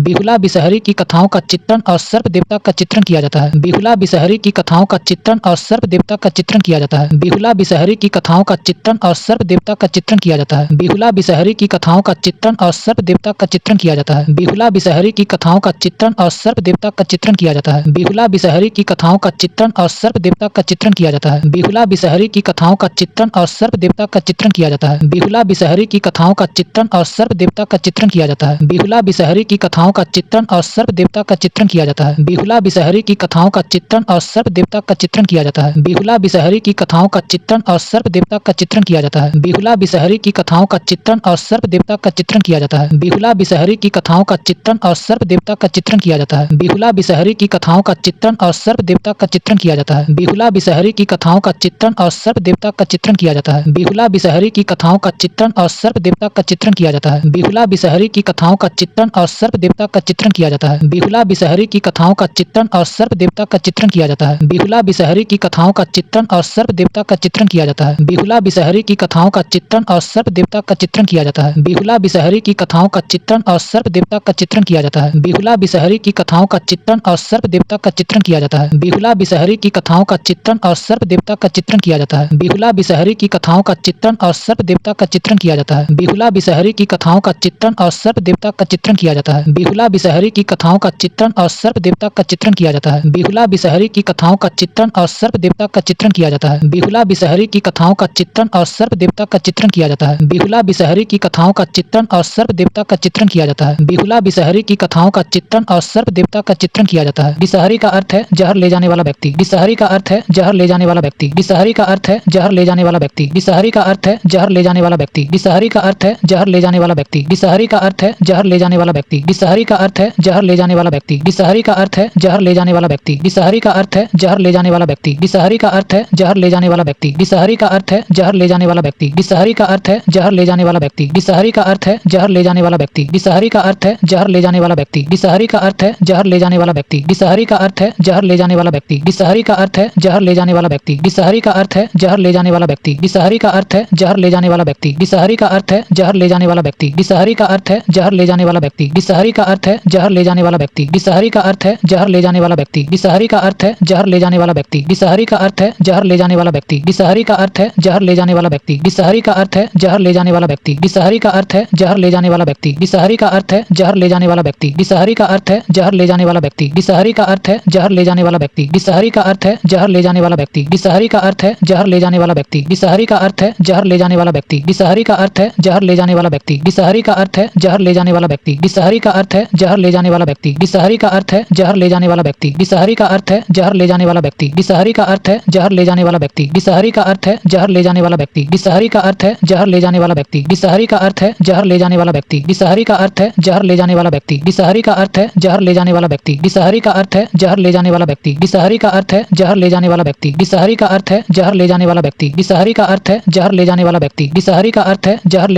बिहुला बिसहरी की कथाओं का चित्रण और सर्प देवता का चित्रण किया जाता है। बिहुला बिसहरी की कथाओं का चित्रण और सर्प देवता का चित्रण किया जाता है। बिहुला बिसहरी की कथाओं का चित्रण और सर्प देवता का चित्रण किया जाता है। बिहुला बिसहरी की कथाओं का चित्रण और सर्प देवता का चित्रण किया जाता है। बिहुला बिसहरी की कथाओं का चित्रण और सर्प देवता का चित्रण किया जाता है। बिहुला बिसहरी की कथाओं का चित्रण और सर्प देवता का चित्रण किया जाता है। बिहुला बिसहरी की कथाओं का चित्रण और सर्प देवता का चित्रण किया जाता है। बिहुला बिसहरी की कथाओं का चित्रण और सर्प देवता का चित्रण किया जाता है। बिहुला बिसहरी की कथाओं का चित्रण और सर्प देवता का चित्रण किया जाता है। बिहुला बिसहरी की कथाओं का चित्रण और सर्प देवता का चित्रण किया जाता है। बिहुला बिसहरी की कथाओं का चित्रण और सर्प देवता का चित्रण किया जाता है। बिहुला बिसहरी की कथाओं का चित्रण और सर्प देवता का चित्रण किया जाता है। बिहुला बिसहरी की कथाओं का चित्रण और सर्प देवता का चित्रण किया जाता है। बिहुला बिसहरी की कथाओं का चित्रण और सर्प देवता का चित्रण किया जाता है। बिहुला बिसहरी की कथाओं का चित्रण और सर्प देवता का चित्रण किया जाता है। बिहुला बिसहरी की कथाओं का चित्रण और सर्प देवता का चित्रण किया जाता है। बिहुला बिसहरी की कथाओं का चित्रण और सर्प देवता का चित्रण किया जाता है। बिहुला बिसहरी की कथाओं का चित्रण और सर्प देवता का चित्रण किया जाता है। बिहुला बिसहरी की कथाओं का चित्रण और सर्प देवता का चित्रण किया जाता है। बिहुला बिसहरी की कथाओं का चित्रण और सर्प देवता का चित्रण किया जाता है। बिहुला बिसहरी की कथाओं का चित्रण और सर्प देवता का चित्रण किया जाता है। बिहुला बिसहरी की कथाओं का चित्रण और सर्प देवता का चित्रण किया जाता है। बिहुला बिसहरी की कथाओं का चित्रण और सर्प देवता का चित्रण किया जाता है। बिहुला बिसहरी की कथाओं का चित्रण और सर्प देवता का चित्रण किया जाता है। बिहुला बिसहरी की कथाओं का चित्रण और सर्प देवता का चित्रण किया जाता है। बिहुला बिसहरी की कथाओं का चित्रण और सर्प देवता का चित्रण किया जाता है। बिहुला बिसहरी की कथाओं का चित्रण और सर्प देवता का चित्रण किया जाता है। बिहुला बिसहरी की कथाओं का चित्रण और सर्प देवता का चित्रण किया जाता है। बिहुला बिसहरी की कथाओं का चित्रण और सर्प देवता का चित्रण किया जाता है। बिहुला बिसहरी की कथाओं का चित्रण और सर्प देवता का चित्रण किया जाता है। बिसहरी का अर्थ है जहर ले जाने वाला व्यक्ति। बिसहरी का अर्थ है जहर ले जाने वाला व्यक्ति। बिसहरी का अर्थ है जहर ले जाने वाला व्यक्ति। बिसहरी का अर्थ है जहर ले जाने वाला व्यक्ति। बिसहरी का अर्थ है जहर ले जाने वाला व्यक्ति। बिसहरी का अर्थ है जहर ले जाने वाला व्यक्ति। बिसहरी का अर्थ है जहर ले जाने वाला व्यक्ति। बिसहरी का अर्थ है जहर ले जाने वाला व्यक्ति। बिसहरी का अर्थ है जहर ले जाने वाला व्यक्ति। बिसहरी का अर्थ है जहर ले जाने वाला व्यक्ति। बिसहरी का अर्थ है जहर ले जाने वाला व्यक्ति। बिसहरी का अर्थ है जहर ले जाने वाला व्यक्ति। बिसहरी का अर्थ है जहर ले जाने वाला व्यक्ति। बिसहरी का अर्थ है जहर ले जाने वाला व्यक्ति। बिसहरी का अर्थ है जहर ले जाने वाला व्यक्ति। बिसहरी का अर्थ है जहर ले जाने वाला व्यक्ति। बिसहरी का अर्थ है जहर ले जाने वाला व्यक्ति। बिसहरी का अर्थ है जहर ले जाने वाला व्यक्ति। बिसहरी का अर्थ है जहर ले जाने वाला व्यक्ति। बिसहरी का अर्थ है जहर ले जाने वाला व्यक्ति। बिसहरी का अर्थ है जहर ले जाने वाला व्यक्ति। बिसहरी का अर्थ है जहर ले जाने वाला व्यक्ति। बिसहरी का अर्थ है जहर ले जाने वाला व्यक्ति। बिसहरी का अर्थ है जहर ले जाने वाला व्यक्ति। बिसहरी का अर्थ है जहर ले जाने वाला व्यक्ति। बिसहरी का अर्थ है जहर ले जाने वाला व्यक्ति। बिसहरी का अर्थ है जहर ले जाने वाला व्यक्ति। बिसहरी का अर्थ है जहर ले जाने वाला व्यक्ति। बिसहरी का अर्थ है जहर ले जाने वाला व्यक्ति। बिसहरी का अर्थ है जहर ले जाने वाला व्यक्ति। बिसहरी का अर्थ है जहर ले जाने वाला व्यक्ति। बिसहरी का अर्थ है जहर ले जाने वाला व्यक्ति। बिसहरी का अर्थ है जहर ले जाने वाला व्यक्ति। बिसहरी का अर्थ है जहर ले जाने वाला व्यक्ति। बिसहरी का अर्थ है जहर ले जाने वाला व्यक्ति। बिसहरी का अर्थ है जहर ले जाने वाला व्यक्ति। बिसहरी का अर्थ है जहर ले जाने वाला व्यक्ति। बिसहरी का अर्थ है जहर ले जाने वाला व्यक्ति। बिसहरी का अर्थ है जहर ले जाने वाला व्यक्ति। बिसहरी का अर्थ है जहर ले जाने वाला व्यक्ति। बिसहरी का अर्थ है जहर ले जाने वाला व्यक्ति। बिसहरी का अर्थ है जहर ले जाने वाला व्यक्ति। बिसहरी का अर्थ है जहर ले जाने वाला व्यक्ति। बिसहरी का अर्थ है जहर ले जाने वाला व्यक्ति। बिसहरी का अर्थ है जहर ले जाने वाला व्यक्ति। बिसहरी का अर्थ है जहर ले जाने वाला व्यक्ति। बिसहरी का अर्थ है जहर ले जाने वाला व्यक्ति। बिसहरी का अर्थ है जहर ले जाने वाला व्यक्ति। बिसहरी का अर्थ है जहर ले जाने वाला व्यक्ति। बिसहरी का अर्थ है जहर ले जाने वाला व्यक्ति। बिसहरी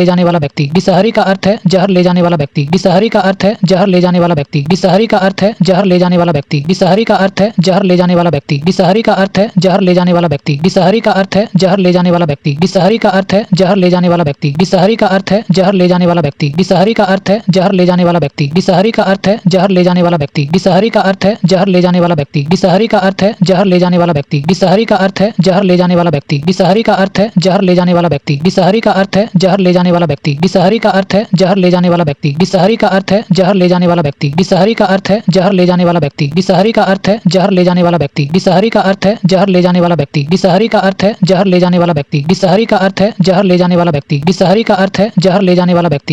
का अर्थ है जहर ले जाने वाला व्यक्ति। बिसहरी का अर्थ है जहर ले जाने वाला व्यक्ति। बिसहरी का अर्थ है जहर ले जाने वाला व्यक्ति। बिसहरी का अर्थ है जहर ले जाने वाला व्यक्ति। बिसहरी का अर्थ है जहर ले जाने वाला व्यक्ति। बिसहरी का अर्थ है जहर ले जाने वाला व्यक्ति। बिसहरी का अर्थ है जहर ले जाने वाला व्यक्ति। बिसहरी का अर्थ है जहर ले जाने वाला व्यक्ति। बिसहरी का अर्थ है जहर ले जाने वाला व्यक्ति। बिसहरी का अर्थ है जहर ले जाने वाला व्यक्ति। बिसहरी का अर्थ है जहर ले जाने वाला व्यक्ति। बिसहरी का अर्थ है जहर ले जाने वाला व्यक्ति। बिसहरी का अर्थ है जहर ले जाने वाला व्यक्ति। बिसहरी का अर्थ है जहर ले जाने वाला व्यक्ति। बिसहरी का अर्थ है जहर ले जाने वाला व्यक्ति। बिसहरी का अर्थ है जहर ले जाने वाला व्यक्ति। बिसहरी का अर्थ है जहर ले जाने वाला व्यक्ति। बिसहरी का अर्थ है जहर ले जाने वाला व्यक्ति। बिसहरी का अर्थ है जहर ले जाने वाला व्यक्ति। बिसहरी का अर्थ है जहर ले जाने वाला व्यक्ति। बिसहरी का अर्थ है जहर ले जाने वाला व्यक्ति। बिसहरी का अर्थ है जहर ले जाने वाला व्यक्ति। बिसहरी का अर्थ है जहर ले जाने वाला व्यक्ति।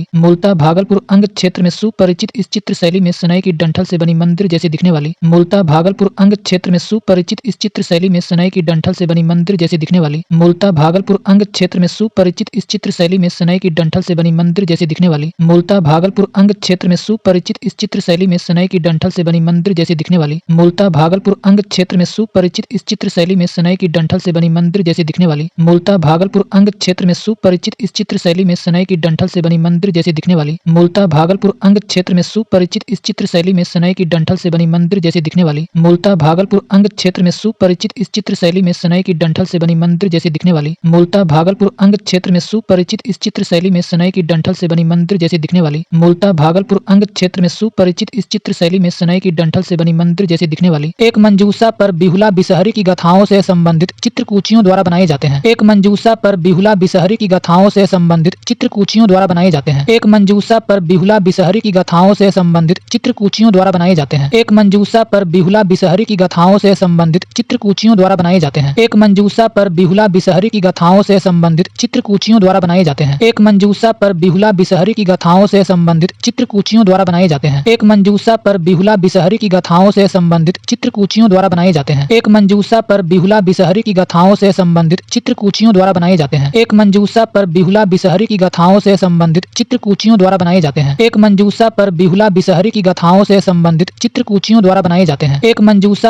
वाली। मूलतः भागलपुर अंग क्षेत्र में सुपरिचित इस चित्र शैली में सनई की डंठल से बनी मंदिर जैसी दिखने वाली। मूलतः भागलपुर अंग क्षेत्र में सुपरिचित इस चित्र शैली में सनई की डंठल से बनी मंदिर जैसी दिखने वाली। मूलतः भागलपुर अंग क्षेत्र में सुपरिचित इस चित्र शैली में सनई की डंठल से बनी मंदिर जैसी दिखने वाली। मूलतः भागलपुर अंग क्षेत्र में सुपरिचित इस चित्र शैली में सनई की डंठल से बनी मंदिर जैसी दिखने वाली। मूलतः भागलपुर अंग क्षेत्र में सुपरिचित इस चित्र शैली में सनई की डंठल से बनी मंदिर जैसी दिखने वाली। मूलतः भागलपुर अंग क्षेत्र में सुपरिचित इस चित्र शैली में सनई की डंठल से बनी मंदिर जैसी दिखने वाली। मूलतः भागलपुर अंग क्षेत्र में सुपरिचित इस चित्र शैली में सनई की डंठल से बनी मंदिर जैसी दिखने वाली। मूलतः भागलपुर अंग क्षेत्र में सुपरिचित इस चित्र शैली में सनई की डंठल से बनी मंदिर जैसी दिखने वाली। मूलतः भागलपुर अंग क्षेत्र में सुपरिचित इस चित्र शैली में सनई की डंठल से बनी मंदिर जैसी दिखने वाली। वाली, मूलतः भागलपुर अंग क्षेत्र में सुपरिचित इस चित्र शैली में सनई की डंठल से बनी मंदिर जैसी दिखने वाली एक मंजूषा पर बिहुला बिसहरी की गाथाओं से संबंधित चित्रकूचियों द्वारा बनाए जाते हैं। एक मंजूषा पर बिहुला बिसहरी की गाथाओं से संबंधित चित्रकूचियों द्वारा बनाए जाते हैं। एक मंजूषा पर बिहुला बिसहरी की गाथाओं से संबंधित चित्रकूचियों द्वारा बनाए जाते हैं। एक मंजूषा पर बिहुला बिसहरी की गाथाओं से संबंधित चित्रकूचियों द्वारा बनाए जाते हैं। एक मंजूषा पर बिहुला बिसहरी की गाथाओं से संबंधित चित्रकूचियों द्वारा बनाए जाते हैं। एक मंजूषा पर बिहुला बिसहरी की गाथाओं से संबंधित चित्रकूचियों द्वारा बनाए जाते हैं। एक मंजूषा पर बिहुला बिसहरी की गाथाओं से संबंधित चित्रकूचियों द्वारा बनाए जाते हैं। एक मंजूषा पर बिहुला बिसहरी की गाथाओं से संबंधित चित्रकूचियों द्वारा बनाए जाते हैं। एक मंजूषा पर बिहुला बिसहरी की गाथाओं से संबंधित चित्रकूचियों द्वारा बनाए जाते हैं। एक मंजूषा पर बिहुला बिसहरी की गाथाओं से संबंधित चित्रकूचियों द्वारा बनाए जाते हैं। एक मंजूषा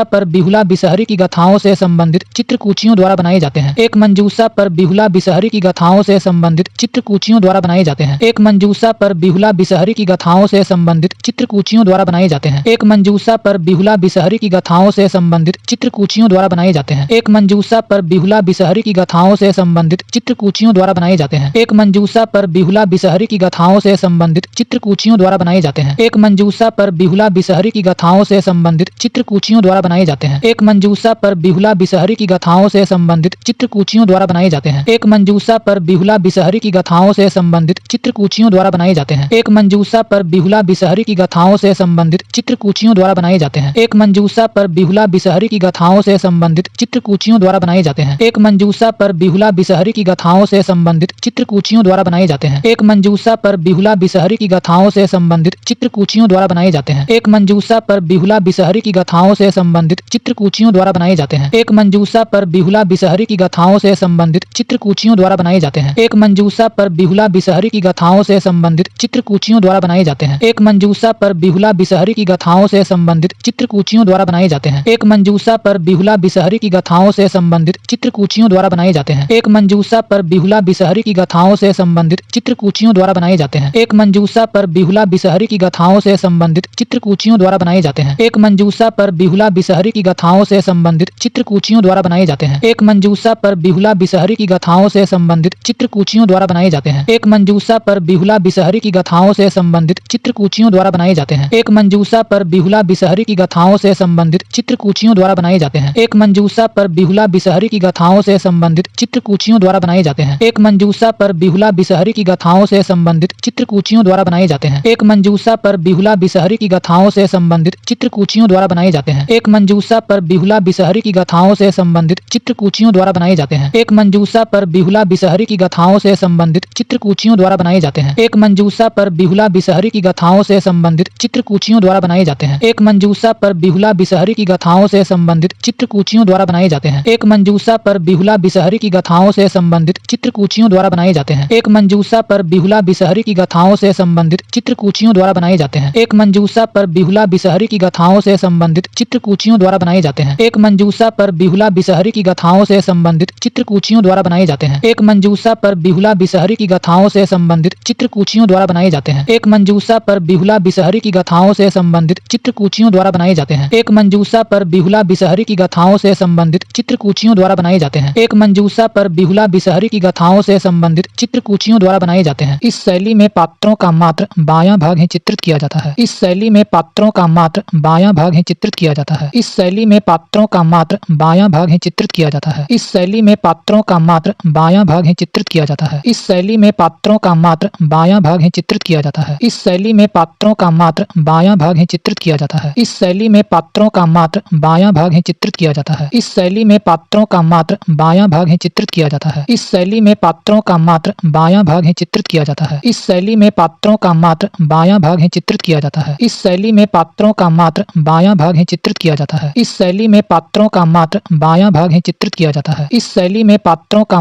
पर बिहुला बिसहरी की गाथाओं से संबंधित चित्रकूचियों द्वारा बनाए जाते हैं। एक मंजूषा पर बिहुला बिसहरी की गाथाओं से संबंधित चित्रकूचियों द्वारा बनाए जाते हैं। एक मंजूषा पर बिहुला बिसहरी की गाथाओं से संबंधित चित्रकूचियों द्वारा बनाए जाते हैं। एक मंजूषा पर बिहुला बिसहरी की गाथाओं से संबंधित चित्रकूचियों द्वारा बनाए जाते हैं। एक मंजूषा पर बिहुला बिसहरी की गाथाओं से संबंधित चित्रकूचियों द्वारा बनाए जाते हैं। एक मंजूषा पर बिहुला बिसहरी की गाथाओं से संबंधित चित्रकूचियों द्वारा बनाए जाते हैं। एक मंजूषा पर बिहुला बिसहरी की गाथाओं से संबंधित चित्रकूचियों द्वारा बनाए जाते हैं। एक मंजूषा पर बिहुला बिसहरी की गाथाओं से संबंधित चित्रकूचियों द्वारा बनाए जाते हैं। एक मंजूषा पर बिहुला बिसहरी की गाथाओं से संबंधित चित्रकूचियों द्वारा बनाए जाते हैं। एक मंजूषा पर बिहुला बिसहरी की गाथाओं से संबंधित चित्रकूचियों द्वारा बनाए जाते हैं। एक मंजूषा पर बिहुला बिसहरी की गाथाओं से संबंधित चित्रकूचियों द्वारा बनाए जाते हैं। एक मंजूषा पर बिहुला बिसहरी की गाथाओं से संबंधित चित्रकूचियों द्वारा बनाए जाते हैं। एक मंजूषा पर बिहुला बिसहरी की गाथाओं से संबंधित चित्रकूचियों द्वारा बनाए जाते हैं। एक मंजूषा पर बिहुला बिसहरी की गाथाओं से संबंधित चित्रकूचियों द्वारा बनाए जाते हैं। एक मंजूषा पर बिहुला बिसहरी की गाथाओं से संबंधित चित्रकूचियों द्वारा बनाए जाते हैं। एक मंजूषा पर बिहुला बिसहरी की गाथाओं से संबंधित चित्रकूचियों द्वारा बनाए जाते हैं। एक मंजूषा पर बिहुला बिसहरी की गाथाओं से संबंधित चित्रकूचियों द्वारा बनाए जाते हैं। एक मंजूषा पर बिहुला बिसहरी की गाथाओं से संबंधित चित्रकूचियों द्वारा बनाए जाते हैं। एक मंजूषा पर बिहुला बिसहरी की गाथाओं से संबंधित चित्रकूचियों द्वारा बनाए जाते हैं। एक मंजूषा पर बिहुला बिसहरी की गाथाओं से संबंधित चित्रकूचियों द्वारा बनाए जाते हैं। एक मंजूषा पर बिहुला बिसहरी की गाथाओं से संबंधित चित्रकूचियों द्वारा बनाए जाते हैं। एक मंजूषा पर बिहुला बिसहरी की गाथाओं से संबंधित चित्रकूचियों द्वारा बनाए जाते हैं। एक मंजूषा पर बिहुला बिसहरी की गाथाओं से संबंधित चित्रकूचियों द्वारा बनाए जाते हैं। एक मंजूषा पर बिहुला बिसहरी की गाथाओं से संबंधित चित्रकूचियों द्वारा बनाए जाते हैं। एक मंजूषा पर बिहुला बिसहरी की गाथाओं से संबंधित चित्रकूचियों द्वारा बनाए जाते हैं। एक मंजूषा पर बिहुला बिसहरी की गाथाओं से संबंधित चित्रकूचियों द्वारा बनाए जाते हैं। एक मंजूषा पर बिहुला बिसहरी की गाथाओं से संबंधित चित्रकूचियों द्वारा बनाए जाते हैं। एक मंजूषा पर बिहुला बिसहरी की गाथाओं से संबंधित चित्रकूचियों द्वारा बनाए जाते हैं। एक मंजूषा पर बिहुला बिसहरी की गाथाओं से संबंधित चित्रकूचियों द्वारा बनाए जाते हैं। एक मंजूषा पर बिहुला बिसहरी की गाथाओं से संबंधित चित्रकूचियों द्वारा बनाए जाते हैं। एक मंजूषा पर बिहुला बिसहरी की गाथाओं से संबंधित चित्रकूचियों द्वारा बनाए जाते हैं। एक मंजूषा पर बिहुला बिसहरी की गाथाओं से संबंधित चित्रकूचियों द्वारा बनाए जाते हैं। एक मंजूषा पर बिहुला बिसहरी की गाथाओं से संबंधित चित्रकूचियों द्वारा बनाए जाते हैं। एक मंजूषा पर बिहुला बिसहरी की गाथाओं से संबंधित चित्रकूचियों द्वारा बनाए जाते हैं। एक मंजूषा पर बिहुला बिसहरी की गाथाओं से संबंधित चित्रकूचियों द्वारा बनाए जाते हैं। एक मंजूषा पर बिहुला बिसहरी की गाथाओं से संबंधित चित्रकूचियों द्वारा बनाए जाते हैं। एक मंजूषा पर बिहुला बिसहरी की गाथाओं से संबंधित चित्रकूचियों द्वारा बनाए जाते हैं। एक मंजूषा पर बिहुला बिसहरी की गाथाओं से संबंधित चित्रकूचियों द्वारा बनाए जाते हैं। एक मंजूषा पर बिहुला बिसहरी की गाथाओं से संबंधित चित्रकूचियों द्वारा बनाए जाते हैं। इस शैली में पात्रों का मात्र बायां भाग ही चित्रित किया जाता है। इस शैली में पात्रों का मात्र बायां भाग ही चित्रित किया जाता है। इस शैली में पात्रों का मात्र बायां भाग ही चित्रित किया जाता है। इस शैली में पात्रों का मात्र बायां भाग ही चित्रित किया जाता है। इस शैली में पात्रों का मात्र बायां भाग ही चित्रित किया जाता है। इस शैली में पात्रों का मात्र बायां भाग ही चित्रित किया जाता है। इस शैली में पात्रों का मात्र बायां भाग ही चित्रित किया जाता है। इस शैली में पात्रों का मात्र बायां भाग ही चित्रित किया जाता है। इस शैली में पात्रों का मात्र बायां भाग ही चित्रित किया जाता है। इस शैली में पात्रों का मात्र बायां भाग ही चित्रित किया जाता है। इस शैली में पात्रों का मात्र बायां भाग ही चित्रित किया जाता है। इस शैली में पात्रों का मात्र बायां भाग ही चित्रित किया जाता है। इस शैली में पात्रों का मात्र बायां भाग ही चित्रित किया जाता है। इस शैली में पात्रों का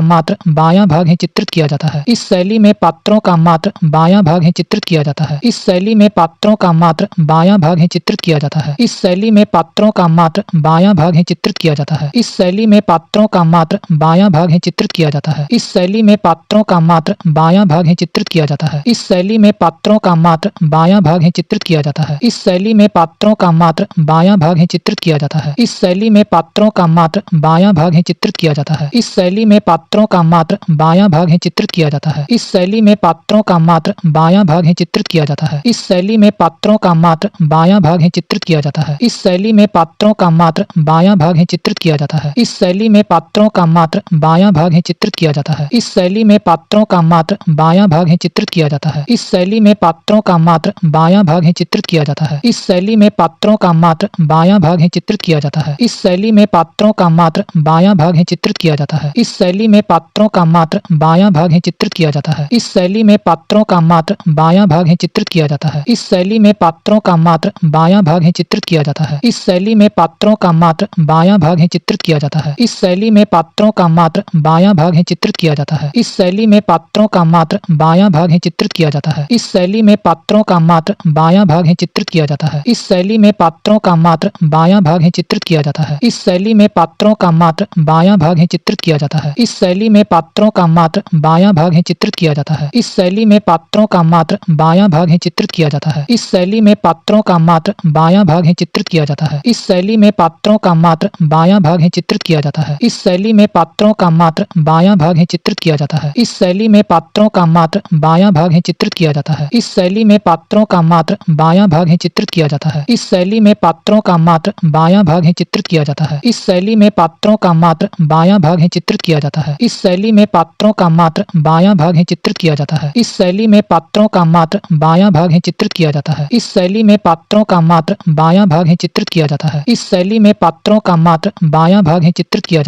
मात्र बायां भाग ही चित्रित किया जाता है। इस शैली में पात्रों का मात्र बायां भाग ही चित्रित किया जाता है। इस शैली में पात्रों का मात्र बायां भाग ही चित्रित किया जाता है। इस शैली में पात्रों का मात्र बायां भाग ही चित्रित किया जाता है। इस शैली में पात्रों का मात्र बायां भाग ही चित्रित किया जाता है। इस शैली में पात्रों का मात्र बायां भाग ही चित्रित किया जाता है। इस शैली में पात्रों का मात्र बायां भाग ही चित्रित किया जाता है। इस शैली में पात्रों का मात्र बायां भाग ही चित्रित किया जाता है। इस शैली में पात्रों का मात्र बायां भाग ही चित्रित किया जाता है। इस शैली में पात्रों का मात्र बायां बायां भाग ही चित्रित किया जाता है। इस शैली में पात्रों का मात्र बायां भाग ही चित्रित किया जाता है। इस शैली में पात्रों का मात्र बायां भाग ही चित्रित किया जाता है। इस शैली में पात्रों का मात्र बायां भाग ही चित्रित किया जाता है। इस शैली में पात्रों का मात्र बायां भाग ही चित्रित किया जाता है। इस शैली में पात्रों का मात्र बायां भाग ही चित्रित किया जाता है। इस शैली में पात्रों का मात्र बायां भाग ही चित्रित किया जाता है। इस शैली में पात्रों का मात्र बायां भाग ही चित्रित किया जाता है। इस शैली में पात्रों का मात्र बायां भाग ही चित्रित किया जाता है। इस शैली में पात्रों का मात्र बायां भाग ही चित्रित किया जाता है। इस शैली में पात्रों का मात्र बायां भाग ही चित्रित किया जाता है। इस शैली में पात्रों का मात्र बायां भाग ही चित्रित किया जाता है। इस शैली में पात्रों का मात्र बायां भाग ही चित्रित किया जाता है। इस शैली में पात्रों का मात्र बायां भाग ही चित्रित किया जाता है। इस शैली में पात्रों का मात्र बायां भाग ही चित्रित किया जाता है। इस शैली में पात्रों का मात्र बायां भाग ही चित्रित किया जाता है। इस शैली में पात्रों का मात्र बायां भाग ही चित्रित किया जाता है। इस शैली में पात्रों का मात्र बायां भाग ही चित्रित किया जाता है। इस शैली में पात्रों का मात्र बायां भाग ही चित्रित किया जाता है। इस शैली में पात्रों का मात्र बायां भाग ही चित्रित किया जाता है। इस शैली में पात्रों का मात्र बायां भाग ही चित्रित किया जाता है। इस शैली में पात्रों का मात्र बायां भाग ही चित्रित किया जाता है। इस शैली में पात्रों का मात्र बायां भाग ही चित्रित किया जाता है। इस शैली में पात्रों का मात्र बायां भाग ही चित्रित किया जाता है। इस शैली में पात्रों का मात्र बायां भाग ही चित्रित किया जाता है। इस शैली में पात्रों का मात्र बायां भाग ही चित्रित किया जाता है। इस शैली में पात्रों का मात्र बायां भाग ही चित्रित किया जाता है। इस शैली में पात्रों का मात्र बायां भाग ही चित्रित किया जाता है। इस शैली में पात्रों का मात्र बायां भाग ही चित्रित किया जाता है। इस शैली में पात्रों का मात्र बायां भाग ही चित्रित किया जाता है। इस शैली में पात्रों का मात्र बायां भाग ही चित्रित किया जाता है। इस शैली में पात्रों का मात्र बायां भाग ही चित्रित किया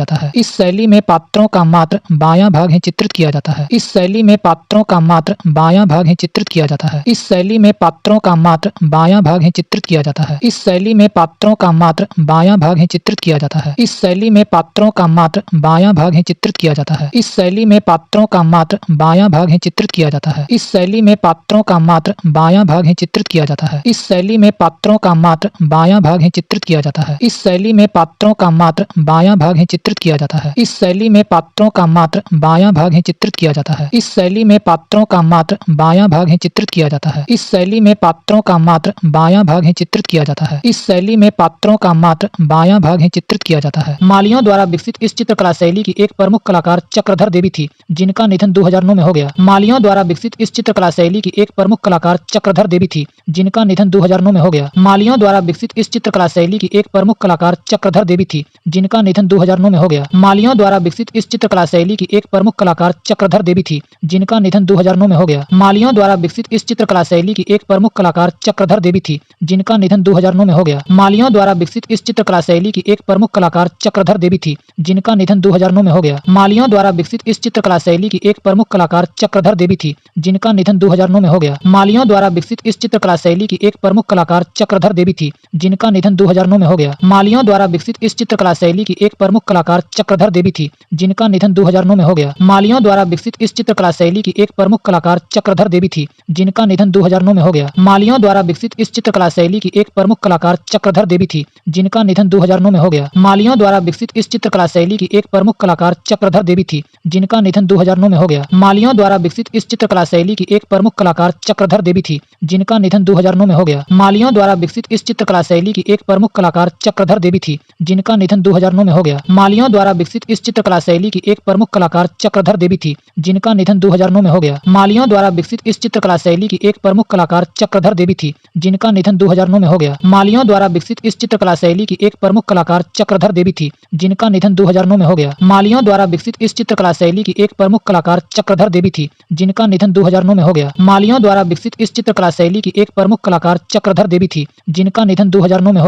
जाता है। इस शैली में पात्रों का मात्र बायां भाग ही चित्रित किया जाता है। इस शैली में पात्रों का मात्र बायां भाग ही चित्रित किया जाता है। इस शैली में पात्रों का मात्र बायां भाग ही चित्रित किया जाता है। इस शैली में पात्रों का मात्र बायां भाग ही चित्रित किया जाता है। इस शैली में पात्रों का मात्र बायां भाग ही चित्रित किया जाता है। इस शैली में पात्रों का मात्र बायां भाग ही चित्रित किया जाता है। इस शैली में पात्रों का मात्र बायां भाग ही चित्रित किया जाता है। इस शैली में पात्रों का मात्र बायां भाग ही चित्रित किया जाता है। इस शैली में पात्रों का मात्र बायां भाग ही चित्रित किया जाता है। इस शैली में पात्रों का मात्र बायां भाग ही चित्रित किया जाता है। इस शैली में पात्रों का मात्र बायां भाग ही चित्रित किया जाता है। इस शैली में पात्रों का मात्र बायां भाग ही चित्रित किया जाता है। मालियों द्वारा विकसित इस चित्रकला शैली की एक प्रमुख कलाकार चक्रधर देवी थी, जिनका निधन 2009 में हो गया। मालियों द्वारा विकसित इस चित्रकला शैली की एक प्रमुख कलाकार चक्रधर देवी थी, जिनका निधन 2009 में हो गया। मालियों द्वारा विकसित इस चित्रकला शैली की एक प्रमुख कलाकार चक्रधर देवी थी, जिनका निधन 2009 में हो गया। मालियों द्वारा विकसित इस चित्रकला शैली की एक प्रमुख कलाकार चक्रधर देवी थी, जिनका निधन 2009 में हो गया। मालियों द्वारा विकसित इस चित्रकला शैली की एक प्रमुख कलाकार चक्रधर देवी थी, जिनका निधन 2009 में हो गया। मालियों द्वारा विकसित इस चित्रकला शैली की एक प्रमुख कलाकार चक्रधर देवी थी, जिनका निधन 2009 में हो गया। मालियों द्वारा विकसित इस चित्रकला शैली की एक प्रमुख कलाकार चक्रधर देवी थी, जिनका निधन 2009 में हो गया। मालियों द्वारा विकसित इस चित्रकला शैली की एक प्रमुख कलाकार चक्रधर देवी थी, जिनका निधन 2009 में हो गया। मालियों द्वारा विकसित इस चित्रकला शैली की एक प्रमुख कलाकार चक्रधर देवी थी, जिनका निधन 2009 में हो गया। मालियों द्वारा विकसित इस चित्रकला शैली की एक प्रमुख कलाकार चक्रधर देवी थी, जिनका निधन 2009 में हो गया। मालियों द्वारा विकसित इस चित्रकला शैली की एक प्रमुख कलाकार चक्रधर देवी थी, जिनका निधन 2009 में हो गया। मालियों द्वारा विकसित इस चित्रकला शैली की एक प्रमुख कलाकार चक्रधर देवी थी, जिनका निधन 2009 में हो गया। मालियों द्वारा विकसित इस चित्रकला शैली की एक प्रमुख कलाकार चक्रधर देवी थी, जिनका निधन 2009 में हो गया। मालियों द्वारा विकसित इस चित्रकला शैली की एक प्रमुख कलाकार चक्रधर देवी थी, जिनका निधन 2009 में हो गया। मालियों द्वारा विकसित इस चित्रकला शैली की एक प्रमुख कलाकार चक्रधर देवी थी, जिनका निधन 2009 में हो गया। मालियों द्वारा विकसित इस चित्रकला शैली की एक प्रमुख कलाकार चक्रधर देवी थी, जिनका निधन 2009 में हो गया। मालियों द्वारा विकसित इस चित्रकला शैली की एक प्रमुख कलाकार चक्रधर देवी थी, जिनका निधन 2009 में हो गया। मालियों द्वारा विकसित इस चित्रकला शैली की एक प्रमुख कलाकार चक्रधर देवी थी, जिनका निधन 2009 में हो गया। मालियों द्वारा विकसित इस चित्रकला शैली की एक प्रमुख कलाकार चक्रधर देवी थी, जिनका निधन 2009 में हो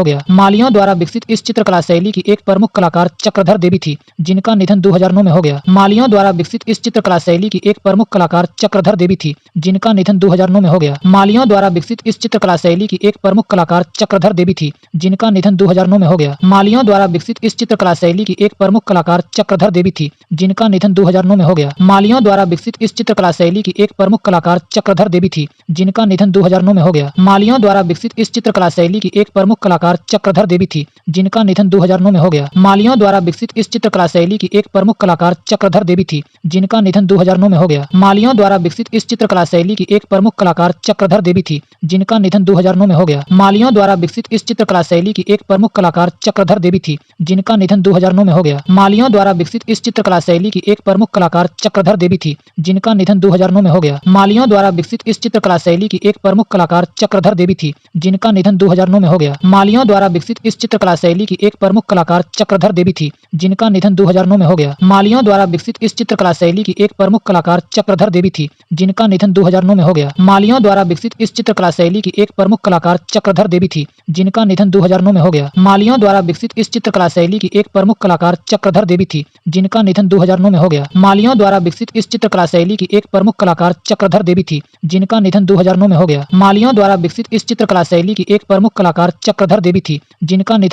गया। मालियों द्वारा विकसित इस चित्रकला शैली की एक प्रमुख कलाकार चक्रधर देवी थी, जिनका निधन 2009 में हो गया। मालियों द्वारा विकसित इस चित्रकला शैली की एक प्रमुख कलाकार चक्रधर देवी थी, जिनका निधन 2009 में हो गया। मालियों द्वारा विकसित इस चित्रकला शैली की एक प्रमुख कलाकार चक्रधर देवी थी, जिनका निधन 2009 में हो गया। मालियों द्वारा विकसित इस चित्रकला शैली की एक प्रमुख कलाकार चक्रधर देवी थी, जिनका निधन 2009 में हो गया। मालियों द्वारा विकसित इस चित्रकला शैली की एक प्रमुख कलाकार चक्रधर देवी थी, जिनका निधन 2009 में हो गया। मालियों द्वारा विकसित इस चित्रकला शैली की एक प्रमुख कलाकार चक्रधर देवी थी, जिनका निधन 2009 में हो गया। मालियों द्वारा विकसित इस चित्रकला शैली की एक प्रमुख कलाकार चक्रधर देवी थी, जिनका निधन 2009 में हो गया। मालियों द्वारा विकसित इस चित्रकला शैली की एक प्रमुख कलाकार चक्रधर देवी थी, जिनका निधन 2009 में हो गया। मालियों द्वारा विकसित इस चित्रकला शैली की एक प्रमुख कलाकार चक्रधर देवी थी, जिनका निधन 2009 में हो गया। मालियों द्वारा विकसित इस चित्रकला शैली की एक प्रमुख कलाकार कलाकार चक्रधर देवी थी, जिनका निधन 2009 में हो गया। मालियों द्वारा विकसित इस चित्रकला शैली की एक प्रमुख कलाकार चक्रधर देवी थी, जिनका निधन 2009 में हो गया। मालियों द्वारा विकसित इस चित्रकला शैली की एक प्रमुख कलाकार चक्रधर देवी थी, जिनका निधन 2009 में हो गया। मालियों द्वारा विकसित इस चित्रकला शैली की एक प्रमुख कलाकार चक्रधर देवी थी, जिनका निधन 2009 में हो गया। मालियों द्वारा विकसित इस चित्रकला शैली की एक प्रमुख कलाकार चक्रधर देवी थी, जिनका निधन 2009 में हो गया। मालियों द्वारा विकसित इस चित्रकला शैली की एक प्रमुख कलाकार चक्रधर देवी थी, जिनका निधन 2009 में हो गया। मालियों द्वारा विकसित इस चित्रकला शैली की एक प्रमुख कलाकार चक्रधर देवी थी, जिनका निधन 2009 में हो गया। मालियों द्वारा विकसित इस चित्रकला शैली की एक प्रमुख कलाकार चक्रधर देवी थी, जिनका निधन 2009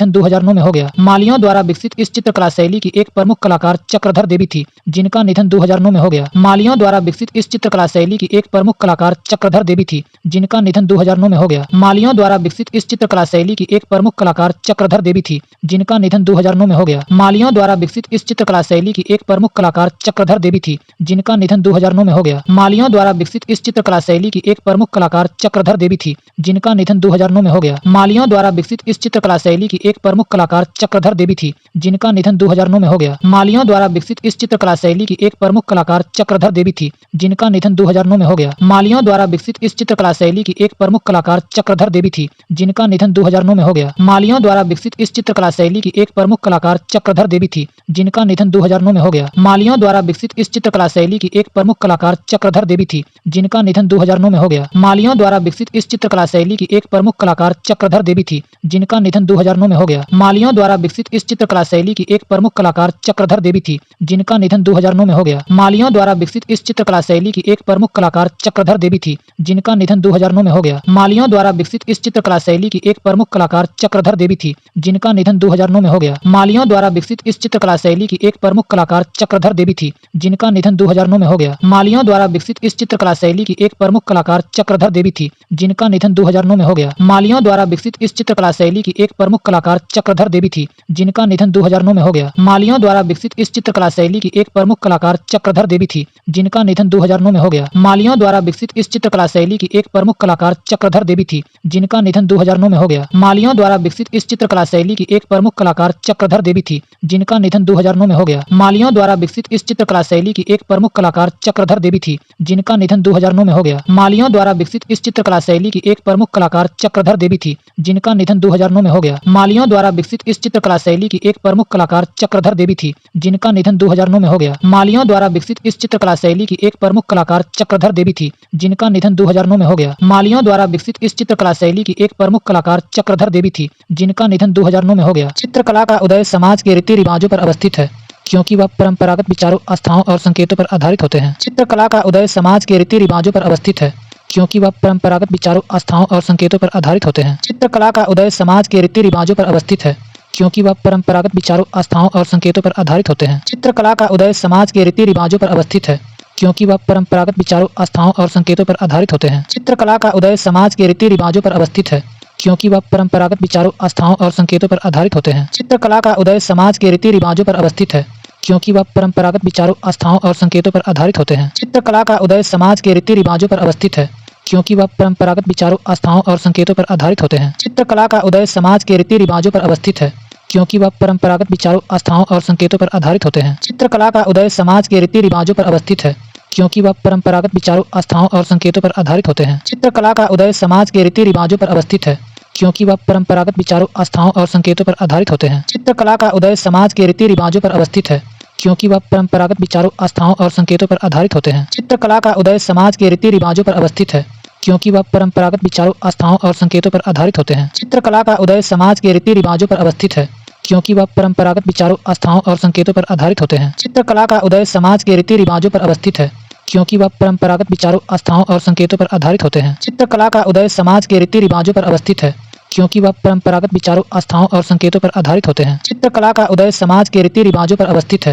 में हो गया। मालियों द्वारा विकसित इस चित्रकला शैली की एक प्रमुख कलाकार चक्रधर देवी थी, जिनका निधन 2009 में हो गया। मालियों द्वारा विकसित इस चित्रकला शैली की एक प्रमुख कलाकार चक्रधर देवी थी, जिनका निधन 2009 में हो गया। मालियों द्वारा विकसित इस चित्रकला शैली की एक प्रमुख कलाकार चक्रधर देवी थी, जिनका निधन 2009 में हो गया। मालियों द्वारा विकसित इस चित्रकला शैली की एक प्रमुख कलाकार चक्रधर देवी थी, जिनका निधन 2009 में हो गया। मालियों द्वारा विकसित इस चित्रकला शैली की एक प्रमुख कलाकार चक्रधर देवी थी, जिनका निधन 2009 में हो गया। मालियों द्वारा विकसित इस चित्रकला शैली की एक प्रमुख कलाकार चक्रधर देवी थी, जिनका निधन 2009 में हो गया। मालियों द्वारा विकसित इस चित्रकला शैली की एक प्रमुख कलाकार चक्रधर देवी थी, जिनका निधन 2009 में हो गया। मालियों द्वारा विकसित इस चित्रकला शैली की एक प्रमुख कलाकार चक्रधर देवी थी, जिनका निधन 2009 में हो गया। मालियों द्वारा विकसित इस चित्रकला शैली की एक प्रमुख कलाकार चक्रधर देवी थी, जिनका निधन 2009 में हो गया। मालियों द्वारा विकसित इस चित्रकला शैली की एक प्रमुख कलाकार चक्रधर देवी थी, जिनका निधन 2009 में हो गया। मालियों द्वारा विकसित इस चित्रकला शैली की एक प्रमुख कलाकार चक्रधर देवी थी, जिनका निधन 2009 में हो गया। मालियों द्वारा विकसित इस चित्रकला शैली की एक प्रमुख कलाकार चक्रधर देवी थी, जिनका निधन 2009 में हो गया। मालियों द्वारा विकसित इस चित्रकला शैली की एक प्रमुख कलाकार चक्रधर देवी थी, जिनका निधन 2009 में हो गया। मालियों द्वारा विकसित इस चित्रकला शैली की एक प्रमुख कलाकार चक्रधर देवी थी, जिनका निधन 2009 में हो गया। मालियों द्वारा विकसित इस चित्रकला शैली की एक प्रमुख कलाकार चक्रधर देवी थी, जिनका निधन 2009 में हो गया। मालियों द्वारा विकसित इस चित्रकला शैली की एक प्रमुख कलाकार चक्रधर देवी थी, जिनका निधन 2009 में हो गया। मालियों द्वारा विकसित इस चित्रकला शैली की एक प्रमुख कलाकार चक्रधर देवी थी, जिनका निधन 2009 में हो गया। मालियों द्वारा विकसित इस चित्रकला शैली की एक प्रमुख कलाकार चक्रधर देवी थी, जिनका निधन 2009 में हो गया। मालियों द्वारा विकसित इस चित्रकला शैली की एक प्रमुख कलाकार चक्रधर देवी थी, जिनका निधन 2009 में हो गया। मालियों द्वारा विकसित इस चित्रकला शैली की एक प्रमुख कलाकार चक्रधर देवी थी, जिनका निधन 2009 में हो गया। मालियों द्वारा विकसित इस चित्रकला शैली की एक प्रमुख कलाकार चक्रधर देवी थी, जिनका निधन 2009 में हो गया। मालियों द्वारा विकसित इस चित्रकला शैली की एक प्रमुख कलाकार चक्रधर देवी थी, जिनका निधन 2009 में हो गया। मालियों द्वारा विकसित इस चित्रकला शैली की एक प्रमुख कलाकार चक्रधर देवी थी, जिनका निधन 2009 में हो गया। मालियों द्वारा विकसित इस चित्रकला शैली की एक प्रमुख कलाकार चक्रधर देवी थी, जिनका निधन 2009 में हो गया। मालियों द्वारा विकसित इस चित्रकला शैली की एक प्रमुख कलाकार चक्रधर देवी थी, जिनका निधन 2009 में हो गया। चित्रकला का उदय समाज के रीति रिवाजों पर अवस्थित है, क्योंकि वह परंपरागत विचारों, आस्थाओं और संकेतों पर आधारित होते हैं। चित्रकला का उदय समाज के रीति रिवाजों पर अवस्थित है, क्योंकि वह परंपरागत विचारों, आस्थाओं और संकेतों पर आधारित होते हैं। चित्रकला का उदय समाज के रीति रिवाजों पर अवस्थित है, क्योंकि वह परंपरागत विचारों, आस्थाओं और संकेतों पर आधारित होते हैं। चित्रकला का उदय समाज के रीति रिवाजों पर अवस्थित है, क्योंकि वह परंपरागत विचारों, आस्थाओं और संकेतों पर आधारित होते हैं। चित्रकला का उदय समाज के रीति रिवाजों पर अवस्थित है, क्योंकि वह परंपरागत विचारों, आस्थाओं और संकेतों पर आधारित होते हैं। चित्रकला का उदय समाज के रीति रिवाजों पर अवस्थित है, क्योंकि वह परंपरागत विचारों, आस्थाओं और संकेतों पर आधारित होते हैं। चित्रकला का उदय समाज के रीति रिवाजों पर अवस्थित है, क्योंकि वह परंपरागत विचारों, आस्थाओं और संकेतों पर आधारित होते हैं। चित्रकला का उदय समाज के रीति रिवाजों पर अवस्थित है, क्योंकि वह परंपरागत विचारों, आस्थाओं और संकेतों पर आधारित होते हैं। चित्रकला का उदय समाज के रीति रिवाजों पर अवस्थित है, क्योंकि वह परंपरागत विचारों, आस्थाओं और संकेतों पर आधारित होते हैं। चित्रकला का उदय समाज के रीति रिवाजों पर अवस्थित है, क्योंकि वह परंपरागत विचारों, आस्थाओं और संकेतों पर आधारित होते हैं। चित्रकला का उदय समाज के रीति रिवाजों पर अवस्थित है, क्योंकि वह परंपरागत विचारों, आस्थाओं और संकेतों पर आधारित होते हैं। चित्रकला का उदय समाज के रीति रिवाजों पर अवस्थित है, क्योंकि वह परंपरागत विचारों, आस्थाओं और संकेतों पर आधारित होते हैं। चित्रकला का उदय समाज के रीति रिवाजों पर अवस्थित है, क्योंकि वह परंपरागत विचारों, आस्थाओं और संकेतों पर आधारित होते हैं। चित्रकला का उदय समाज के रीति रिवाजों पर अवस्थित है, क्योंकि वह परंपरागत विचारों, आस्थाओं और संकेतों पर आधारित होते हैं। चित्रकला का उदय समाज के रीति रिवाजों पर अवस्थित है, क्योंकि वह परंपरागत विचारों, आस्थाओं और संकेतों पर आधारित होते हैं। चित्रकला का उदय समाज के रीति रिवाजों पर अवस्थित है,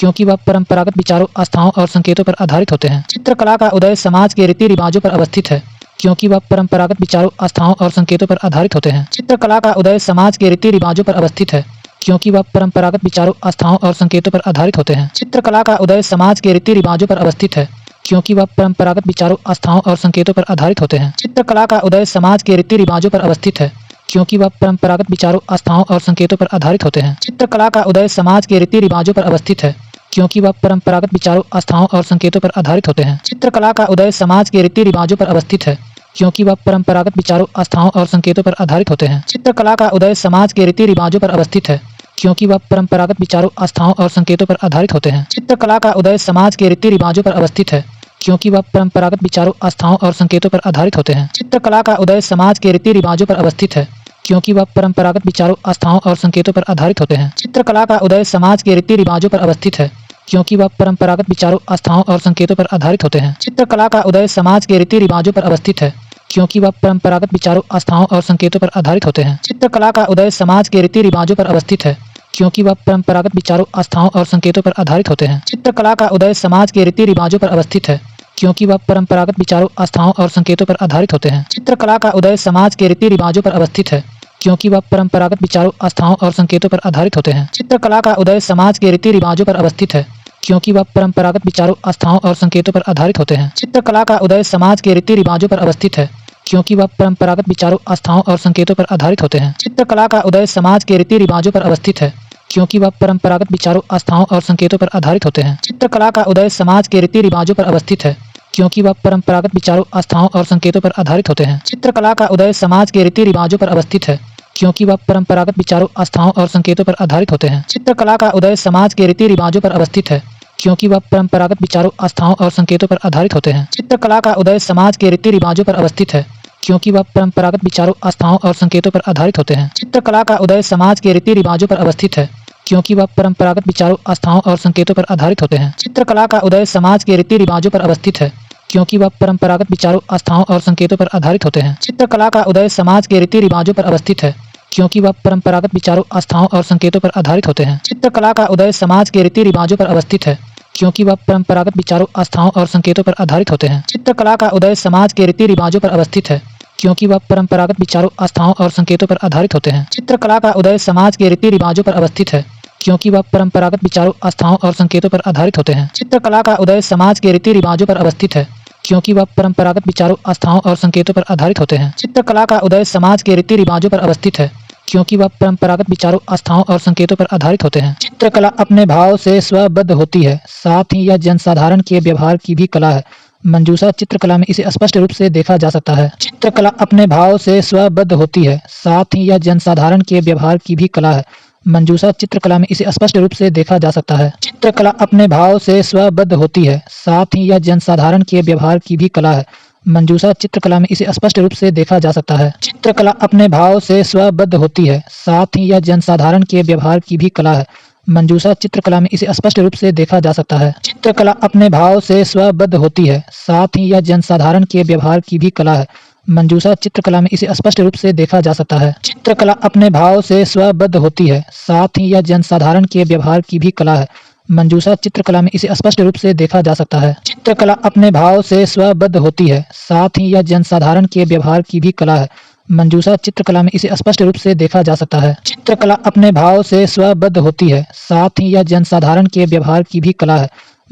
क्योंकि वह परंपरागत विचारों, आस्थाओं और संकेतों पर आधारित होते हैं। चित्रकला का उदय समाज के रीति रिवाजों पर अवस्थित है, क्योंकि वह परंपरागत विचारों, आस्थाओं और संकेतों पर आधारित होते हैं। चित्रकला का उदय समाज के रीति रिवाजों पर अवस्थित है, क्योंकि वह परंपरागत विचारों, आस्थाओं और संकेतों पर आधारित होते हैं। चित्रकला का उदय समाज के रीति रिवाजों पर अवस्थित है, क्योंकि वह परंपरागत विचारों, आस्थाओं और संकेतों पर आधारित होते हैं। चित्रकला का उदय समाज के रीति रिवाजों पर अवस्थित है, क्योंकि वह परंपरागत विचारों, आस्थाओं और संकेतों पर आधारित होते हैं। चित्रकला का उदय समाज के रीति रिवाजों पर अवस्थित है, क्योंकि वह परंपरागत विचारों, आस्थाओं और संकेतों पर आधारित होते हैं। चित्रकला का उदय समाज के रीति रिवाजों पर अवस्थित है, क्योंकि वह परंपरागत विचारों, आस्थाओं और संकेतों पर आधारित होते हैं। चित्रकला का उदय समाज के रीति रिवाजों पर अवस्थित है, क्योंकि वह परंपरागत विचारों, आस्थाओं और संकेतों पर आधारित होते हैं। चित्रकला का उदय समाज के रीति रिवाजों पर अवस्थित है, क्योंकि वह परंपरागत विचारों, आस्थाओं और संकेतों पर आधारित होते हैं। चित्रकला का उदय समाज के रीति रिवाजों पर अवस्थित है, क्योंकि वह परंपरागत विचारों, आस्थाओं और संकेतों पर आधारित होते हैं। चित्रकला का उदय समाज के रीति रिवाजों पर अवस्थित है, क्योंकि वह परंपरागत विचारों, आस्थाओं और संकेतों पर आधारित होते हैं। चित्रकला का उदय समाज के रीति रिवाजों पर अवस्थित है, क्योंकि वह परंपरागत विचारों, आस्थाओं और संकेतों पर आधारित होते हैं। चित्रकला का उदय समाज के रीति रिवाजों पर अवस्थित है, क्योंकि वह परंपरागत विचारों, आस्थाओं और संकेतों पर आधारित होते हैं। चित्रकला का उदय समाज के रीति रिवाजों पर अवस्थित है, क्योंकि वह परंपरागत विचारों, आस्थाओं और संकेतों पर आधारित होते हैं। चित्रकला का उदय समाज के रीति रिवाजों पर अवस्थित है, क्योंकि वह परंपरागत विचारों, आस्थाओं और संकेतों पर आधारित होते हैं। चित्रकला का उदय समाज के रीति रिवाजों पर अवस्थित है, क्योंकि वह परंपरागत विचारों, आस्थाओं और संकेतों पर आधारित होते हैं। चित्रकला का उदय समाज के रीति रिवाजों पर अवस्थित है, क्योंकि वह परंपरागत विचारों, आस्थाओं और संकेतों पर आधारित होते हैं। चित्रकला का उदय समाज के रीति रिवाजों पर अवस्थित है, क्योंकि वह परंपरागत विचारों, आस्थाओं और संकेतों पर आधारित होते हैं। चित्रकला का उदय समाज के रीति रिवाजों पर अवस्थित है, क्योंकि वह परंपरागत विचारों, आस्थाओं और संकेतों पर आधारित होते हैं। चित्रकला का उदय समाज के रीति रिवाजों पर अवस्थित है, क्योंकि वह परंपरागत विचारों, आस्थाओं और संकेतों पर आधारित होते हैं। चित्रकला का उदय समाज के रीति रिवाजों पर अवस्थित है, क्योंकि वह परंपरागत विचारों, आस्थाओं और संकेतों पर आधारित होते हैं। चित्रकला का उदय समाज के रीति रिवाजों पर अवस्थित है, क्योंकि वह परंपरागत विचारों, आस्थाओं और संकेतों पर आधारित होते हैं। चित्रकला का उदय समाज के रीति रिवाजों पर अवस्थित है, क्योंकि वह परंपरागत विचारों, आस्थाओं और संकेतों पर आधारित होते हैं। चित्रकला का उदय समाज के रीति रिवाजों पर अवस्थित है, क्योंकि वह परंपरागत विचारों, आस्थाओं और संकेतों पर आधारित होते हैं। चित्रकला का उदय समाज के रीति रिवाजों पर अवस्थित है, क्योंकि वह परंपरागत विचारों, आस्थाओं और संकेतों पर आधारित होते हैं। चित्रकला का उदय समाज के रीति रिवाजों पर अवस्थित है, क्योंकि वह परंपरागत विचारों, आस्थाओं और संकेतों पर आधारित होते हैं। चित्रकला का उदय समाज के रीति रिवाजों पर अवस्थित है, क्योंकि वह परंपरागत विचारों, आस्थाओं और संकेतों पर आधारित होते हैं। चित्रकला का उदय समाज के रीति रिवाजों पर अवस्थित है, क्योंकि वह परंपरागत विचारों, आस्थाओं और संकेतों पर आधारित होते हैं। चित्रकला का उदय समाज के रीति रिवाजों पर अवस्थित है, क्योंकि वह परंपरागत विचारों, आस्थाओं और संकेतों पर आधारित होते हैं। चित्रकला का उदय समाज के रीति रिवाजों पर अवस्थित है, क्योंकि वह परंपरागत विचारों, आस्थाओं और संकेतों पर आधारित होते हैं। चित्रकला अपने भाव से स्वबद्ध होती है, साथ ही यह जनसाधारण के व्यवहार की भी कला है। मंजूषा चित्रकला में इसे स्पष्ट रूप से देखा जा सकता है। चित्रकला अपने भाव से स्वबद्ध होती है, साथ ही यह जनसाधारण के व्यवहार की भी कला है। मंजूषा चित्रकला में इसे स्पष्ट रूप से देखा जा सकता है। चित्रकला अपने भाव से स्वबद्ध होती है, साथ ही यह जनसाधारण के व्यवहार की भी कला है। मंजूषा चित्रकला में इसे स्पष्ट रूप से देखा जा सकता है। चित्रकला अपने भाव से स्वबद्ध होती है, साथ ही यह जनसाधारण के व्यवहार की भी कला है। मंजूषा चित्रकला में इसे स्पष्ट रूप से देखा जा सकता है। चित्रकला अपने भाव से स्वबद्ध होती है, साथ ही यह जनसाधारण के व्यवहार की भी कला है। मंजूषा चित्रकला में इसे स्पष्ट रूप से देखा जा सकता है। चित्रकला अपने भाव से स्वबद्ध होती है, साथ ही यह जनसाधारण के व्यवहार की भी कला है। मंजूषा चित्रकला में इसे स्पष्ट रूप से देखा जा सकता है। चित्रकला अपने भाव से स्वबद्ध होती है, साथ ही यह जनसाधारण के व्यवहार की भी कला है। मंजूषा चित्रकला में इसे स्पष्ट रूप से देखा जा सकता है। चित्रकला अपने भाव से स्वबद्ध होती है, साथ ही यह जनसाधारण के व्यवहार की भी कला है।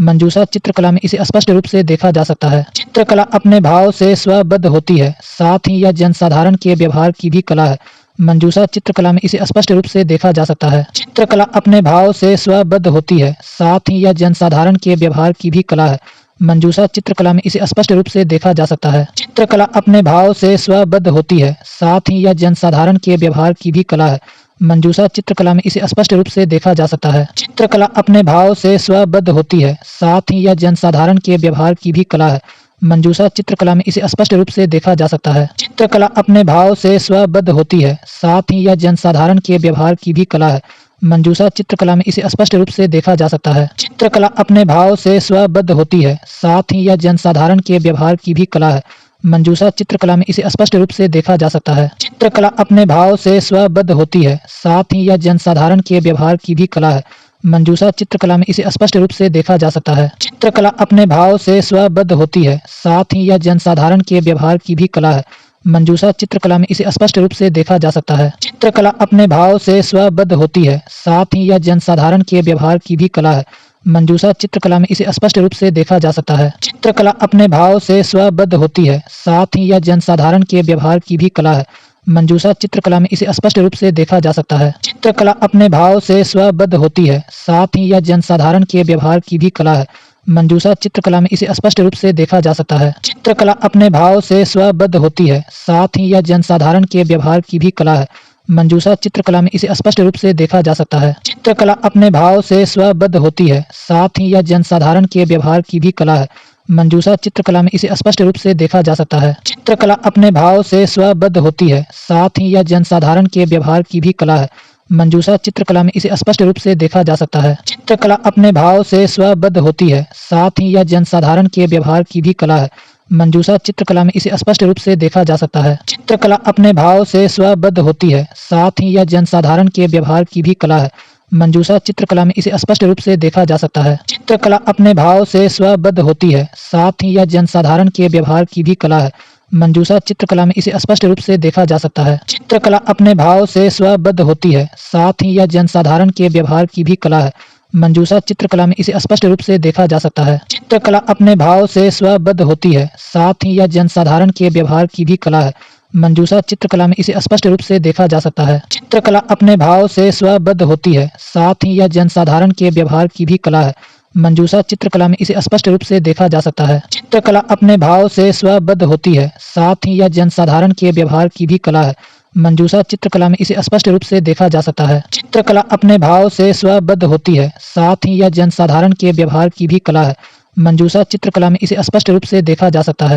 मंजूषा चित्रकला में इसे स्पष्ट रूप से देखा जा सकता है। चित्रकला अपने भाव से स्वबद्ध होती है, साथ ही यह जनसाधारण के व्यवहार की भी कला है। मंजूषा चित्रकला में इसे स्पष्ट रूप से देखा जा सकता है। चित्रकला अपने भाव से स्वबद्ध होती है, साथ ही यह जनसाधारण के व्यवहार की भी कला है। मंजूषा चित्रकला में इसे स्पष्ट रूप से देखा जा सकता है। चित्रकला अपने भाव से स्वबद्ध होती है, साथ ही यह जनसाधारण के व्यवहार की भी कला है। मंजूषा चित्रकला में इसे स्पष्ट रूप से देखा जा सकता है। चित्रकला अपने भाव से स्वबद्ध होती है, साथ ही यह जनसाधारण के व्यवहार की भी कला है। मंजूषा चित्रकला में इसे स्पष्ट रूप से देखा जा सकता है। चित्रकला अपने भाव से स्वबद्ध होती है, साथ ही यह जनसाधारण के व्यवहार की भी कला है। मंजूषा चित्रकला में इसे स्पष्ट रूप से देखा जा सकता है। चित्रकला अपने भाव से स्वबद्ध होती है, साथ ही यह जनसाधारण के व्यवहार की भी कला है। मंजूषा चित्रकला में इसे स्पष्ट रूप से देखा जा सकता है। चित्रकला अपने भाव से स्वबद्ध होती है, साथ ही यह जनसाधारण के व्यवहार की भी कला है। मंजूषा चित्रकला में इसे स्पष्ट रूप से देखा जा सकता है। चित्रकला अपने भाव से स्वबद्ध होती है, साथ ही यह जनसाधारण के व्यवहार की भी कला है। मंजूषा चित्रकला में इसे स्पष्ट रूप से देखा जा सकता है। चित्रकला अपने भाव से स्वबद्ध होती है, साथ ही यह जनसाधारण के व्यवहार की भी कला है। मंजूषा चित्रकला में इसे स्पष्ट रूप से देखा जा सकता है। चित्रकला अपने भाव से स्वबद्ध होती है, साथ ही यह जनसाधारण के व्यवहार की भी कला है। मंजूषा चित्रकला में इसे स्पष्ट रूप से देखा जा सकता है। चित्रकला अपने भाव से स्वबद्ध होती है, साथ ही यह जनसाधारण के व्यवहार की भी कला है। मंजूषा चित्रकला में इसे स्पष्ट रूप से देखा जा सकता है। चित्रकला अपने भाव से स्वबद्ध होती है, साथ ही यह जनसाधारण के व्यवहार की भी कला है। मंजूषा चित्रकला में इसे स्पष्ट रूप से देखा जा सकता है। चित्रकला अपने भाव से स्वबद्ध होती है, साथ ही यह जनसाधारण के व्यवहार की भी कला है। मंजूषा चित्रकला में इसे स्पष्ट रूप से देखा जा सकता है। चित्रकला अपने भाव से स्वबद्ध होती है, साथ ही यह जनसाधारण के व्यवहार की भी कला है। मंजूषा चित्रकला में इसे स्पष्ट रूप से देखा जा सकता है। चित्रकला अपने भाव से स्वबद्ध होती है, साथ ही यह जनसाधारण के व्यवहार की भी कला है। मंजूषा चित्रकला में इसे स्पष्ट रूप से देखा जा सकता है। चित्रकला अपने भाव से स्वबद्ध होती है, साथ ही यह जनसाधारण के व्यवहार की भी कला है। मंजूषा चित्रकला में इसे स्पष्ट रूप से देखा जा सकता है। चित्रकला अपने भाव से स्वबद्ध होती है, साथ ही यह जनसाधारण के व्यवहार की भी कला है। मंजूषा चित्रकला में इसे स्पष्ट रूप से देखा जा सकता है। चित्रकला अपने भाव से स्वबद्ध होती है, साथ ही यह जनसाधारण के व्यवहार की भी कला है। मंजूषा चित्रकला में इसे स्पष्ट रूप से देखा जा सकता है। चित्रकला अपने भाव से स्वबद्ध होती है, साथ ही यह जनसाधारण के व्यवहार की भी कला है। मंजूषा चित्रकला में इसे स्पष्ट रूप से देखा जा सकता है। चित्रकला अपने भाव से स्वबद्ध होती है, साथ ही यह जनसाधारण के व्यवहार की भी कला है। मंजूषा चित्रकला में इसे स्पष्ट रूप से देखा जा सकता है। चित्रकला अपने भाव से स्वबद्ध होती है, साथ ही यह जनसाधारण के व्यवहार की भी कला है। मंजूषा चित्रकला में इसे स्पष्ट रूप से देखा जा सकता है। चित्रकला अपने भाव से स्वबद्ध होती है, साथ ही यह जनसाधारण के व्यवहार की भी कला है। मंजूषा चित्रकला में इसे स्पष्ट रूप से देखा जा सकता है। चित्रकला अपने भाव से स्वबद्ध होती है, साथ ही यह जनसाधारण के व्यवहार की भी कला है। मंजूषा चित्रकला में इसे स्पष्ट रूप से देखा जा सकता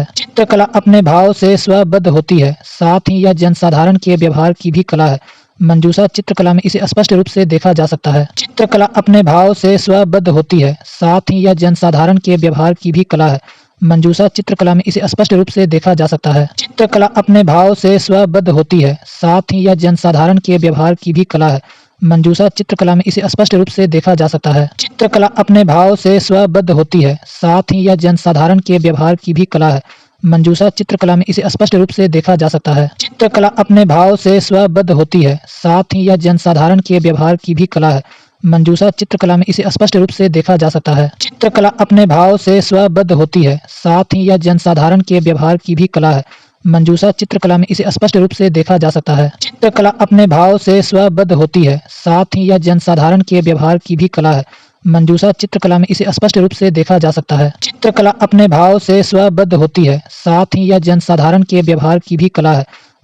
है। चित्रकला अपने भाव से स्वबद्ध होती है, साथ ही यह जनसाधारण के व्यवहार की भी कला है। मंजूषा चित्रकला में इसे स्पष्ट रूप से देखा जा सकता है। चित्रकला अपने भाव से स्वबद्ध होती है, साथ ही यह जनसाधारण के व्यवहार की भी कला है। मंजूषा चित्रकला में इसे स्पष्ट रूप से देखा जा सकता है। चित्रकला अपने भाव से स्वबद्ध होती है, साथ ही यह जनसाधारण के व्यवहार की भी कला है। मंजूषा चित्रकला में इसे स्पष्ट रूप से देखा जा सकता है। चित्रकला अपने भाव से स्वबद्ध होती है, साथ ही यह जनसाधारण के व्यवहार की भी कला है। मंजूषा चित्रकला में इसे स्पष्ट रूप से देखा जा सकता है। चित्रकला अपने भाव से स्वबद्ध होती है, साथ ही यह जनसाधारण के व्यवहार की भी कला है। मंजूषा चित्रकला में इसे स्पष्ट रूप से देखा जा सकता है। चित्रकला अपने भाव से स्वबद्ध होती है, साथ ही यह जनसाधारण के व्यवहार की भी कला है। मंजूषा चित्रकला में इसे स्पष्ट रूप से देखा जा सकता है। चित्रकला अपने भाव से स्वबद्ध होती है, साथ ही यह जनसाधारण के व्यवहार की भी कला है। मंजूषा चित्रकला में इसे स्पष्ट रूप से देखा जा सकता है। चित्रकला अपने भाव से स्वबद्ध होती है, साथ ही यह जनसाधारण के व्यवहार की भी कला है।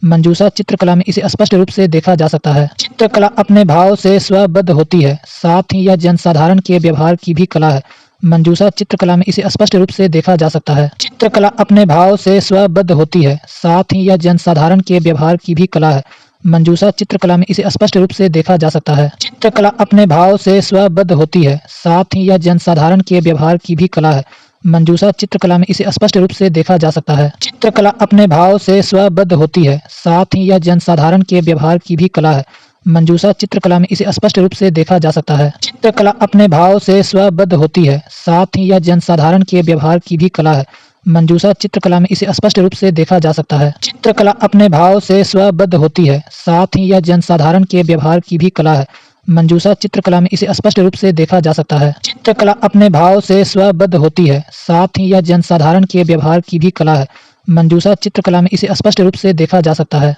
मंजूषा चित्रकला में इसे स्पष्ट रूप से देखा जा सकता है। चित्रकला अपने भाव से स्वबद्ध होती है, साथ ही यह जनसाधारण के व्यवहार की भी कला है। मंजूषा चित्रकला में इसे स्पष्ट रूप से देखा जा सकता है। चित्रकला अपने भाव से स्वबद्ध होती है, साथ ही यह जनसाधारण के व्यवहार की भी कला है। मंजूषा चित्रकला में इसे स्पष्ट रूप से देखा जा सकता है। चित्रकला अपने भाव से स्वबद्ध होती है, साथ ही यह जनसाधारण के व्यवहार की भी कला है। मंजूषा चित्रकला में इसे स्पष्ट रूप से देखा जा सकता है। चित्रकला अपने भाव से स्वबद्ध होती है, साथ ही यह जनसाधारण के व्यवहार की भी कला है। मंजूषा चित्रकला में इसे स्पष्ट रूप से देखा जा सकता है। चित्रकला अपने भाव से स्वबद्ध होती है, साथ ही यह जनसाधारण के व्यवहार की भी कला है। मंजूषा चित्रकला में इसे स्पष्ट रूप से देखा जा सकता है। चित्रकला अपने भाव से स्वबद्ध होती है, साथ ही यह जनसाधारण के व्यवहार की भी कला है। मंजूषा चित्रकला में इसे स्पष्ट रूप से देखा जा सकता है। चित्रकला अपने भाव से स्वबद्ध होती है, साथ ही यह जनसाधारण के व्यवहार की भी कला है। मंजूषा चित्रकला में इसे स्पष्ट रूप से देखा जा सकता है।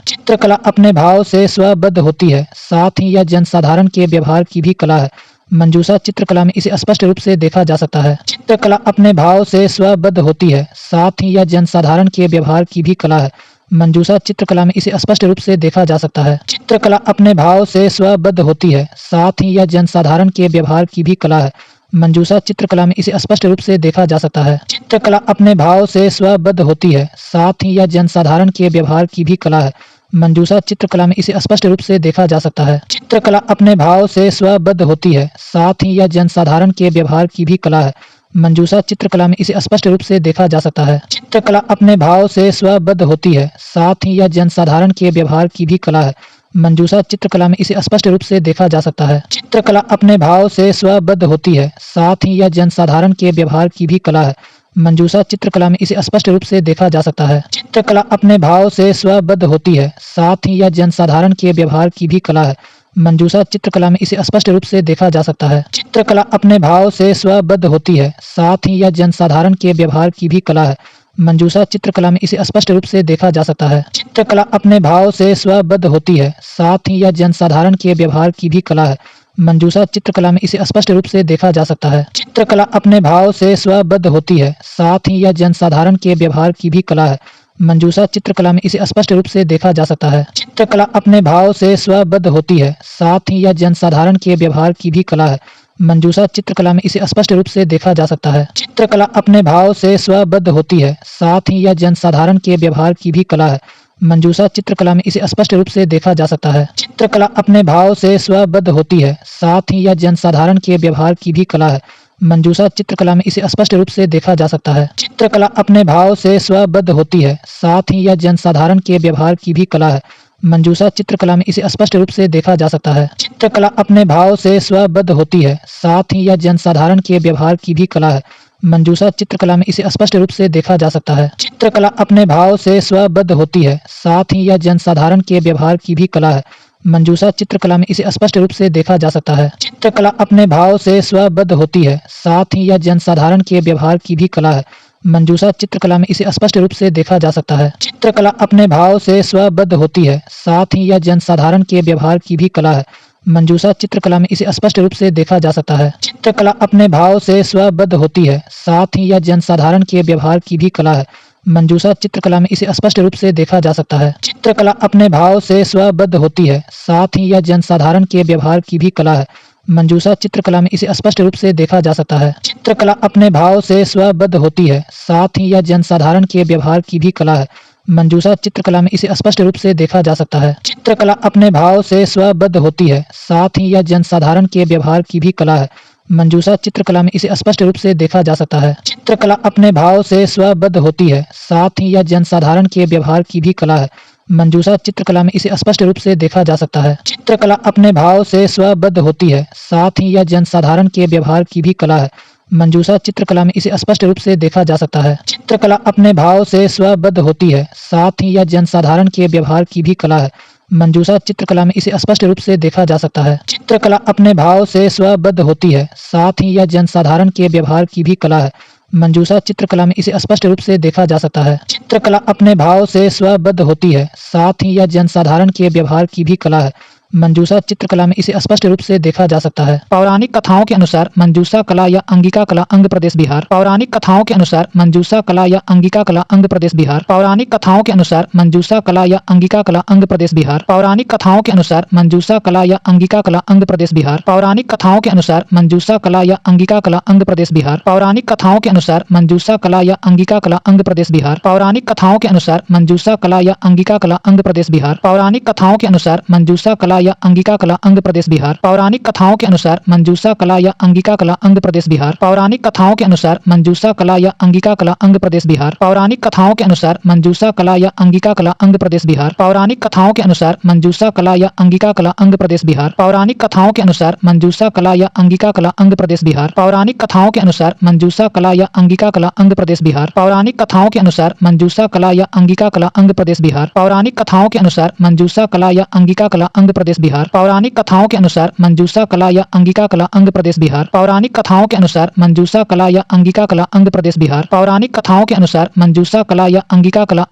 चित्रकला अपने भाव से स्वबद्ध होती है, साथ ही यह जनसाधारण के व्यवहार की भी कला है। मंजूषा चित्रकला में इसे स्पष्ट रूप से देखा जा सकता है। चित्रकला अपने भाव से स्वबद्ध होती है, साथ ही यह जनसाधारण के व्यवहार की भी कला है। मंजूषा चित्रकला में इसे स्पष्ट रूप से देखा जा सकता है। चित्रकला अपने भाव से स्वबद्ध होती है, साथ ही यह जनसाधारण के व्यवहार की भी कला है। मंजूषा चित्रकला में इसे स्पष्ट रूप से देखा जा सकता है। चित्रकला अपने भाव से स्वबद्ध होती है, साथ ही यह जनसाधारण के व्यवहार की भी कला है। मंजूषा चित्रकला में इसे स्पष्ट रूप से देखा जा सकता है। चित्रकला अपने भाव से स्वबद्ध होती है, साथ ही यह जनसाधारण के व्यवहार की भी कला है। मंजूषा चित्रकला में इसे स्पष्ट रूप से देखा जा सकता है। चित्रकला अपने भाव से स्वबद्ध होती है, साथ ही यह जनसाधारण के व्यवहार की भी कला है। मंजूषा चित्रकला में इसे स्पष्ट रूप से देखा जा सकता है। चित्रकला अपने भाव से स्वबद्ध होती है, साथ ही यह जनसाधारण के व्यवहार की भी कला है। मंजूषा चित्रकला में इसे स्पष्ट रूप से देखा जा सकता है। चित्रकला अपने भाव से स्वबद्ध होती है, साथ ही यह जनसाधारण के व्यवहार की भी कला है। मंजूषा चित्रकला में इसे स्पष्ट रूप से देखा जा सकता है। चित्रकला अपने भाव से स्वबद्ध होती है, साथ ही यह जनसाधारण के व्यवहार की भी कला है। मंजूषा चित्रकला में इसे स्पष्ट रूप से देखा जा सकता है। चित्रकला अपने भाव से स्वबद्ध होती है, साथ ही यह जनसाधारण के व्यवहार की भी कला है। मंजूषा चित्रकला में इसे स्पष्ट रूप से देखा जा सकता है। चित्रकला अपने भाव से स्वबद्ध होती है, साथ ही यह जनसाधारण के व्यवहार की भी कला है। मंजूषा चित्रकला में इसे स्पष्ट रूप से देखा जा सकता है। चित्रकला अपने भाव से स्वबद्ध होती है, साथ ही यह जनसाधारण के व्यवहार की भी कला है। मंजूषा चित्रकला में इसे स्पष्ट रूप से देखा जा सकता है। चित्रकला अपने भाव से स्वबद्ध होती है, साथ ही यह जनसाधारण के व्यवहार की भी कला है। मंजूषा चित्रकला में इसे स्पष्ट रूप से देखा जा सकता है। चित्रकला अपने भाव से स्वबद्ध होती है, साथ ही यह जनसाधारण के व्यवहार की भी कला है। मंजूषा चित्रकला में इसे स्पष्ट रूप से देखा जा सकता है। चित्रकला अपने भाव से स्वबद्ध होती है, साथ ही यह जनसाधारण के व्यवहार की भी कला है। मंजूषा चित्रकला में इसे स्पष्ट रूप से देखा जा सकता है। चित्रकला अपने भाव से स्वबद्ध होती है, साथ ही यह जनसाधारण के व्यवहार की भी कला है। मंजूषा चित्रकला में इसे स्पष्ट रूप से देखा जा सकता है। चित्रकला अपने भाव से स्वबद्ध होती है, साथ ही यह जनसाधारण के व्यवहार की भी कला है। मंजूषा चित्रकला में इसे स्पष्ट रूप से देखा जा सकता है। चित्रकला अपने भाव से स्वबद्ध होती है, साथ ही यह जनसाधारण के व्यवहार की भी कला है। मंजूषा चित्रकला में इसे स्पष्ट रूप से देखा जा सकता है। चित्रकला अपने भाव से स्वबद्ध होती है, साथ ही यह जनसाधारण के व्यवहार की भी कला है। मंजूषा चित्रकला में इसे स्पष्ट रूप से देखा जा सकता है। चित्रकला अपने भाव से स्वबद्ध होती है, साथ ही यह जनसाधारण के व्यवहार की भी कला है। मंजूषा चित्रकला में इसे स्पष्ट रूप से देखा जा सकता है। चित्रकला अपने भाव से स्वबद्ध होती है, साथ ही यह जनसाधारण के व्यवहार की भी कला है। मंजूषा चित्रकला में इसे स्पष्ट रूप से देखा जा सकता है। चित्रकला अपने भाव से स्वबद्ध होती है, साथ ही यह जनसाधारण के व्यवहार की भी कला है। मंजूषा चित्रकला में इसे स्पष्ट रूप से देखा जा सकता है। चित्रकला अपने भाव से स्वबद्ध होती है, साथ ही यह जनसाधारण के व्यवहार की भी कला है। मंजूषा चित्रकला में इसे स्पष्ट रूप से देखा जा सकता है। चित्रकला अपने भाव से स्वबद्ध होती है, साथ ही यह जनसाधारण के व्यवहार की भी कला है। मंजूषा चित्रकला में इसे स्पष्ट रूप से देखा जा सकता है। चित्रकला अपने भाव से स्वबद्ध होती है, साथ ही यह जनसाधारण के व्यवहार की भी कला है। मंजूषा चित्रकला में इसे स्पष्ट रूप से देखा जा सकता है। चित्रकला अपने भाव से स्वबद्ध होती है, साथ ही यह जनसाधारण के व्यवहार की भी कला है। मंजूषा चित्रकला में इसे स्पष्ट रूप से देखा जा सकता है। चित्रकला अपने भाव से स्वबद्ध होती है, साथ ही यह जनसाधारण के व्यवहार की भी कला है। मंजूषा चित्रकला में इसे स्पष्ट रूप से देखा जा सकता है। पौराणिक कथाओं के अनुसार मंजूषा कला या अंगिका कला अंग प्रदेश बिहार। पौराणिक कथाओं के अनुसार मंजूषा कला या अंगिका कला अंग प्रदेश बिहार। पौराणिक कथाओं के अनुसार मंजूषा कला या अंगिका कला अंग प्रदेश बिहार। पौराणिक कथाओं के अनुसार मंजूषा कला या अंगिका कला अंग प्रदेश बिहार। पौराणिक कथाओं के अनुसार मंजूषा कला या अंगिका कला अंग प्रदेश बिहार। पौराणिक कथाओं के अनुसार मंजूषा कला या अंगिका कला अंग प्रदेश बिहार। पौराणिक कथाओं के अनुसार मंजूषा कला या अंगिका कला अंग प्रदेश बिहार। पौराणिक कथाओं के अनुसार मंजूषा कला या अंगिका कला अंग प्रदेश बिहार। पौराणिक कथाओं के अनुसार मंजूषा कला या अंगिका कला अंग प्रदेश बिहार। पौराणिक कथाओं के अनुसार मंजूषा कला या अंगिका कला अंग प्रदेश बिहार। पौराणिक कथाओं के अनुसार मंजूषा कला या अंगिका कला अंग प्रदेश बिहार। पौराणिक कथाओं के अनुसार मंजूषा कला या अंगिका कला अंग प्रदेश बिहार। पौराणिक कथाओं के अनुसार मंजूषा कला या अंगिका कला अंग प्रदेश बिहार। पौराणिक कथाओं के अनुसार मंजूषा कला या अंगिका कला अंग प्रदेश बिहार। पौराणिक कथाओं के अनुसार मंजूषा कला या अंगिका कला अंग प्रदेश बिहार। पौराणिक कथाओं के अनुसार मंजूषा कला या अंगिका कला अंग प्रदेश बिहार। पौराणिक कथाओं के अनुसार मंजूषा कला या अंगिका कला अंग प्रदेश बिहार। पौराणिक कथाओं के अनुसार मंजूषा कला या अंगिका कला अंग प्रदेश बिहार। पौराणिक कथाओं के अनुसार मंजूषा कला या अंगिका कला अंग प्रदेश बिहार। पौराणिक कथाओं के अनुसार मंजूषा कला या अंगिका कला अंग प्रदेश बिहार। पौराणिक कथाओं के अनुसार मंजूषा कला या अंगिका कला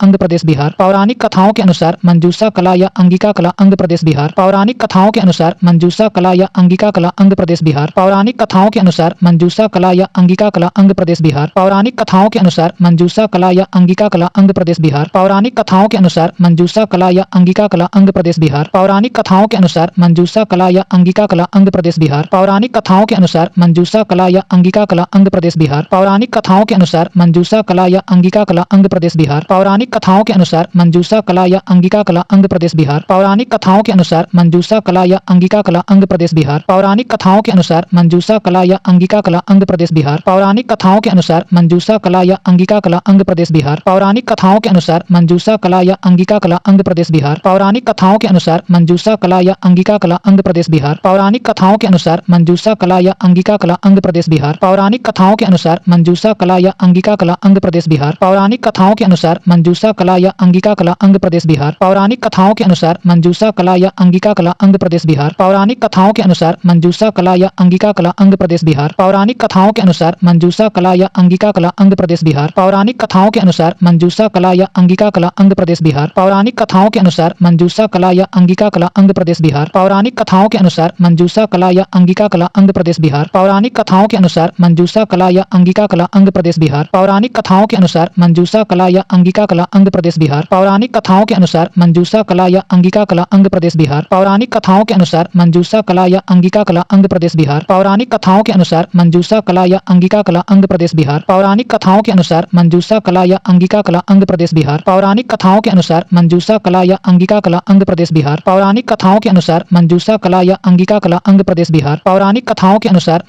अंग प्रदेश बिहार। पौराणिक कथाओं के अनुसार मंजूषा कला या अंगिका कला अंग प्रदेश बिहार। पौराणिक कथाओं के अनुसार मंजूषा कला या अंगिका कला अंग प्रदेश बिहार। पौराणिक कथाओं के अनुसार मंजूषा कला या अंगिका कला अंग प्रदेश बिहार। पौराणिक कथाओं के अनुसार मंजूषा कला या अंगिका कला अंग प्रदेश बिहार। पौराणिक कथाओं के अनुसार मंजूषा कला या अंगिका कला अंग प्रदेश बिहार। पौराणिक कथाओं के अनुसार मंजूषा कला या अंगिका कला अंग प्रदेश बिहार। पौराणिक कथाओं के अनुसार मंजूषा कला या अंगिका कला अंग प्रदेश बिहार। पौराणिक कथाओं के अनुसार मंजूषा कला या अंगिका कला अंग प्रदेश बिहार। पौराणिक कथाओं के अनुसार मंजूषा कला या अंगिका कला अंग प्रदेश बिहार। पौराणिक कथाओं के अनुसार मंजूषा कला या अंगिका कला अंग प्रदेश बिहार। पौराणिक कथाओं के अनुसार मंजूषा कला या अंगिका कला अंग प्रदेश बिहार। पौराणिक कथाओं के अनुसार मंजूषा कला कला या अंगिका कला अंग प्रदेश बिहार। पौराणिक कथाओं के अनुसार मंजूषा कला या अंगिका कला अंग प्रदेश बिहार। पौराणिक कथाओं के अनुसार मंजूषा कला या अंगिका कला अंग प्रदेश बिहार। पौराणिक कथाओं के अनुसार मंजूषा कला या अंगिका कला अंग प्रदेश बिहार। पौराणिक कथाओं के अनुसार मंजूषा कला या अंगिका कला अंग प्रदेश बिहार। पौराणिक कथाओं के अनुसार मंजूषा कला या अंगिका कला अंग प्रदेश बिहार। पौराणिक कथाओं के अनुसार मंजूषा कला या अंगिका कला अंग प्रदेश बिहार। पौराणिक कथाओं के अनुसार मंजूषा कला या अंगिका कला अंग प्रदेश बिहार। पौराणिक कथाओं के अनुसार मंजूषा कला या अंगिका कला अंग प्रदेश बिहार। पौराणिक कथाओं के अनुसार मंजूषा कला या अंगिका कला अंग प्रदेश बिहार। पौराणिक कथाओं के अनुसार मंजूषा कला या अंगिका कला अंग प्रदेश बिहार। पौराणिक कथाओं के अनुसार मंजूषा कला या अंगिका कला अंग प्रदेश बिहार। पौराणिक कथाओं के अनुसार मंजूषा कला या अंगिका कला अंग प्रदेश बिहार। पौराणिक कथाओं के अनुसार मंजूषा कला या अंगिका कला अंग प्रदेश बिहार। पौराणिक कथाओं के अनुसार मंजूषा कला या अंगिका कला अंग प्रदेश बिहार। पौराणिक कथाओं के अनुसार मंजूषा कला या अंगिका कला अंग प्रदेश बिहार। पौराणिक कथाओं के अनुसार मंजूषा कला या अंगिका कला अंग प्रदेश बिहार। पौराणिक कथाओं के अनुसार मंजूषा कला या अंगिका कला अंग प्रदेश बिहार। पौराणिक कथाओं के अनुसार मंजूषा कला या अंगिका कला अंग प्रदेश बिहार। पौराणिक कथाओं के अनुसार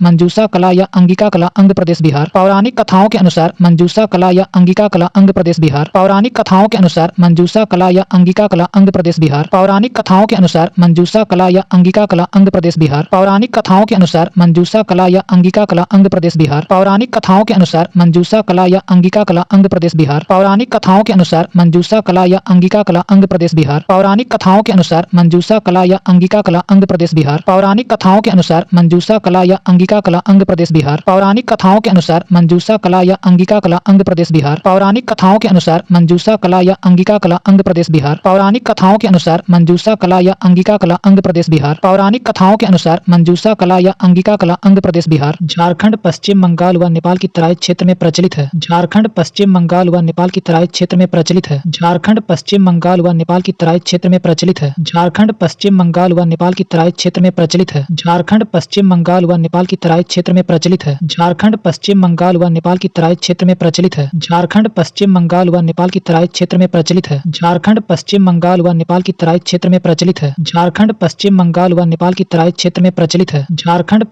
मंजूषा कला या अंगिका कला अंग प्रदेश बिहार। पौराणिक कथाओं के अनुसार मंजूषा कला या अंगिका कला अंग प्रदेश बिहार। पौराणिक कथाओं के अनुसार मंजूषा कला या अंगिका कला अंग प्रदेश बिहार। पौराणिक कथाओं के अनुसार मंजूषा कला या अंगिका कला अंग प्रदेश बिहार। पौराणिक कथाओं के अनुसार मंजूषा कला या अंगिका कला अंग प्रदेश बिहार। पौराणिक कथाओं के अनुसार मंजूषा कला या अंगिका कला अंग प्रदेश बिहार। पौराणिक कथाओं के अनुसार मंजूषा कला या अंगिका कला अंग प्रदेश बिहार। पौराणिक कथाओं के अनुसार मंजूषा कला या अंगिका कला अंग प्रदेश बिहार। पौराणिक कथाओं के अनुसार मंजूषा कला या अंगिका कला अंग प्रदेश बिहार। पौराणिक कथाओं के अनुसार मंजूषा कला या अंगिका कला अंग प्रदेश बिहार। पौराणिक कथाओं के अनुसार मंजूषा कला या अंगिका कला अंग प्रदेश बिहार। पौराणिक कथाओं के अनुसार मंजूषा कला या अंगिका कला अंग प्रदेश बिहार। झारखंड पश्चिम बंगाल व नेपाल की तराई क्षेत्र में प्रचलित है। झारखंड पश्चिम बंगाल व नेपाल की तराई क्षेत्र में प्रचलित है। झारखंड पश्चिम बंगाल व नेपाल की तराई क्षेत्र में प्रचलित है। झारखंड पश्चिम बंगाल व नेपाल की तराई क्षेत्र में प्रचलित है। झारखंड पश्चिम बंगाल व नेपाल की तराई क्षेत्र में प्रचलित है। झारखंड पश्चिम बंगाल व नेपाल की तराई क्षेत्र में प्रचलित है। झारखंड पश्चिम बंगाल व नेपाल की तराई क्षेत्र में प्रचलित है। झारखंड पश्चिम बंगाल व नेपाल की तराई क्षेत्र में प्रचलित है। झारखंड पश्चिम बंगाल व नेपाल की तराई क्षेत्र में प्रचलित है। झारखंड पश्चिम बंगाल व नेपाल की तराई क्षेत्र में प्रचलित है। झारखंड पश्चिम बंगाल व नेपाल की तराई क्षेत्र में प्रचलित है। झारखंड पश्चिम बंगाल व नेपाल की तराई क्षेत्र में प्रचलित है। झारखंड पश्चिम बंगाल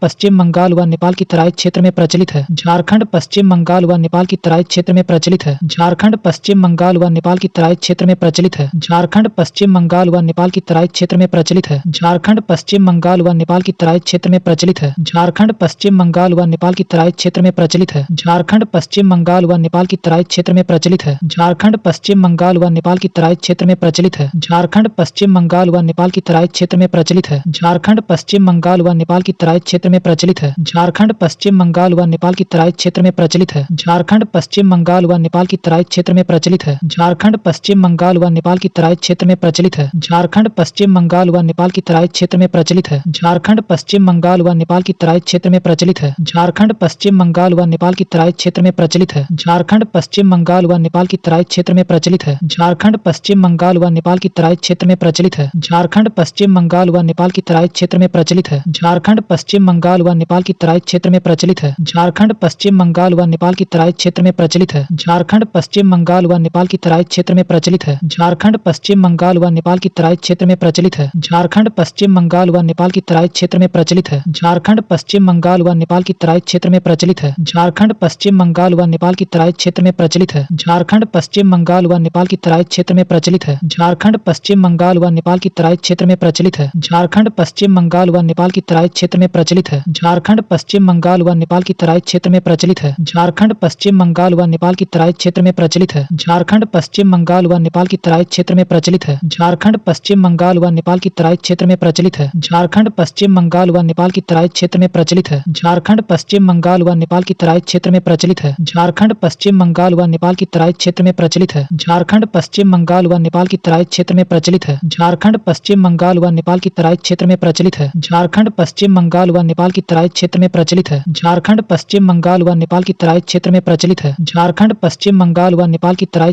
व नेपाल की तराई क्षेत्र में प्रचलित है। झारखंड पश्चिम बंगाल व नेपाल की तराई क्षेत्र में प्रचलित है। झारखंड पश्चिम बंगाल व नेपाल की तराई क्षेत्र में प्रचलित है। झारखंड पश्चिम बंगाल व नेपाल की तराई क्षेत्र में प्रचलित है। झारखंड पश्चिम बंगाल व नेपाल की तराई क्षेत्र में प्रचलित है। झारखंड पश्चिम बंगाल व नेपाल की तराई क्षेत्र में प्रचलित है। झारखंड पश्चिम बंगाल व नेपाल की तराई क्षेत्र में प्रचलित है। झारखंड पश्चिम बंगाल व नेपाल की तराई क्षेत्र में प्रचलित है। झारखंड पश्चिम बंगाल व नेपाल की तराई क्षेत्र में प्रचलित है। झारखंड पश्चिम बंगाल व नेपाल की तराई क्षेत्र में प्रचलित है। झारखंड पश्चिम बंगाल व नेपाल की तराई क्षेत्र में प्रचलित है। झारखंड पश्चिम बंगाल व नेपाल की तराई क्षेत्र में प्रचलित है। झारखंड पश्चिम बंगाल व नेपाल की तराई क्षेत्र में प्रचलित है। झारखंड पश्चिम बंगाल व नेपाल की तराई क्षेत्र में प्रचलित है। झारखंड पश्चिम बंगाल व नेपाल की तराई क्षेत्र में प्रचलित है। झारखंड पश्चिम बंगाल व नेपाल की तराई क्षेत्र में प्रचलित है। झारखंड पश्चिम बंगाल व नेपाल की तराई क्षेत्र में प्रचलित है। झारखंड पश्चिम बंगाल व नेपाल की तराई क्षेत्र में प्रचलित है। झारखंड पश्चिम बंगाल व नेपाल की तराई क्षेत्र में प्रचलित है। झारखंड पश्चिम बंगाल व नेपाल की तराई क्षेत्र में प्रचलित है। झारखंड पश्चिम बंगाल व नेपाल की तराई क्षेत्र में प्रचलित है। झारखंड पश्चिम बंगाल व नेपाल की तराई क्षेत्र में प्रचलित है। झारखंड पश्चिम बंगाल व नेपाल की तराई क्षेत्र में प्रचलित है। झारखंड पश्चिम बंगाल व नेपाल की तराई क्षेत्र में प्रचलित है। झारखंड पश्चिम बंगाल व नेपाल की तराई क्षेत्र में प्रचलित है। झारखंड पश्चिम बंगाल व नेपाल की तराई क्षेत्र में प्रचलित है। झारखंड पश्चिम बंगाल व नेपाल की तराई क्षेत्र में प्रचलित है। झारखंड पश्चिम बंगाल व नेपाल की तराई क्षेत्र में प्रचलित है। झारखंड पश्चिम बंगाल व नेपाल की तराई क्षेत्र में प्रचलित है। झारखंड पश्चिम बंगाल व नेपाल की तराई क्षेत्र में प्रचलित है। झारखंड पश्चिम बंगाल व नेपाल की तराई क्षेत्र में प्रचलित है। झारखंड पश्चिम बंगाल व नेपाल की तराई क्षेत्र में प्रचलित है। झारखंड पश्चिम बंगाल व नेपाल की तराई क्षेत्र में प्रचलित है। झारखंड पश्चिम बंगाल व नेपाल की तराई क्षेत्र में प्रचलित है। झारखंड पश्चिम बंगाल व नेपाल की तराई क्षेत्र में प्रचलित है। झारखंड पश्चिम बंगाल व नेपाल की तराई क्षेत्र में प्रचलित है। झारखंड पश्चिम बंगाल व नेपाल की तराई क्षेत्र में प्रचलित है। झारखंड पश्चिम बंगाल व नेपाल की तराई क्षेत्र में प्रचलित है। झारखंड पश्चिम बंगाल व नेपाल की तराई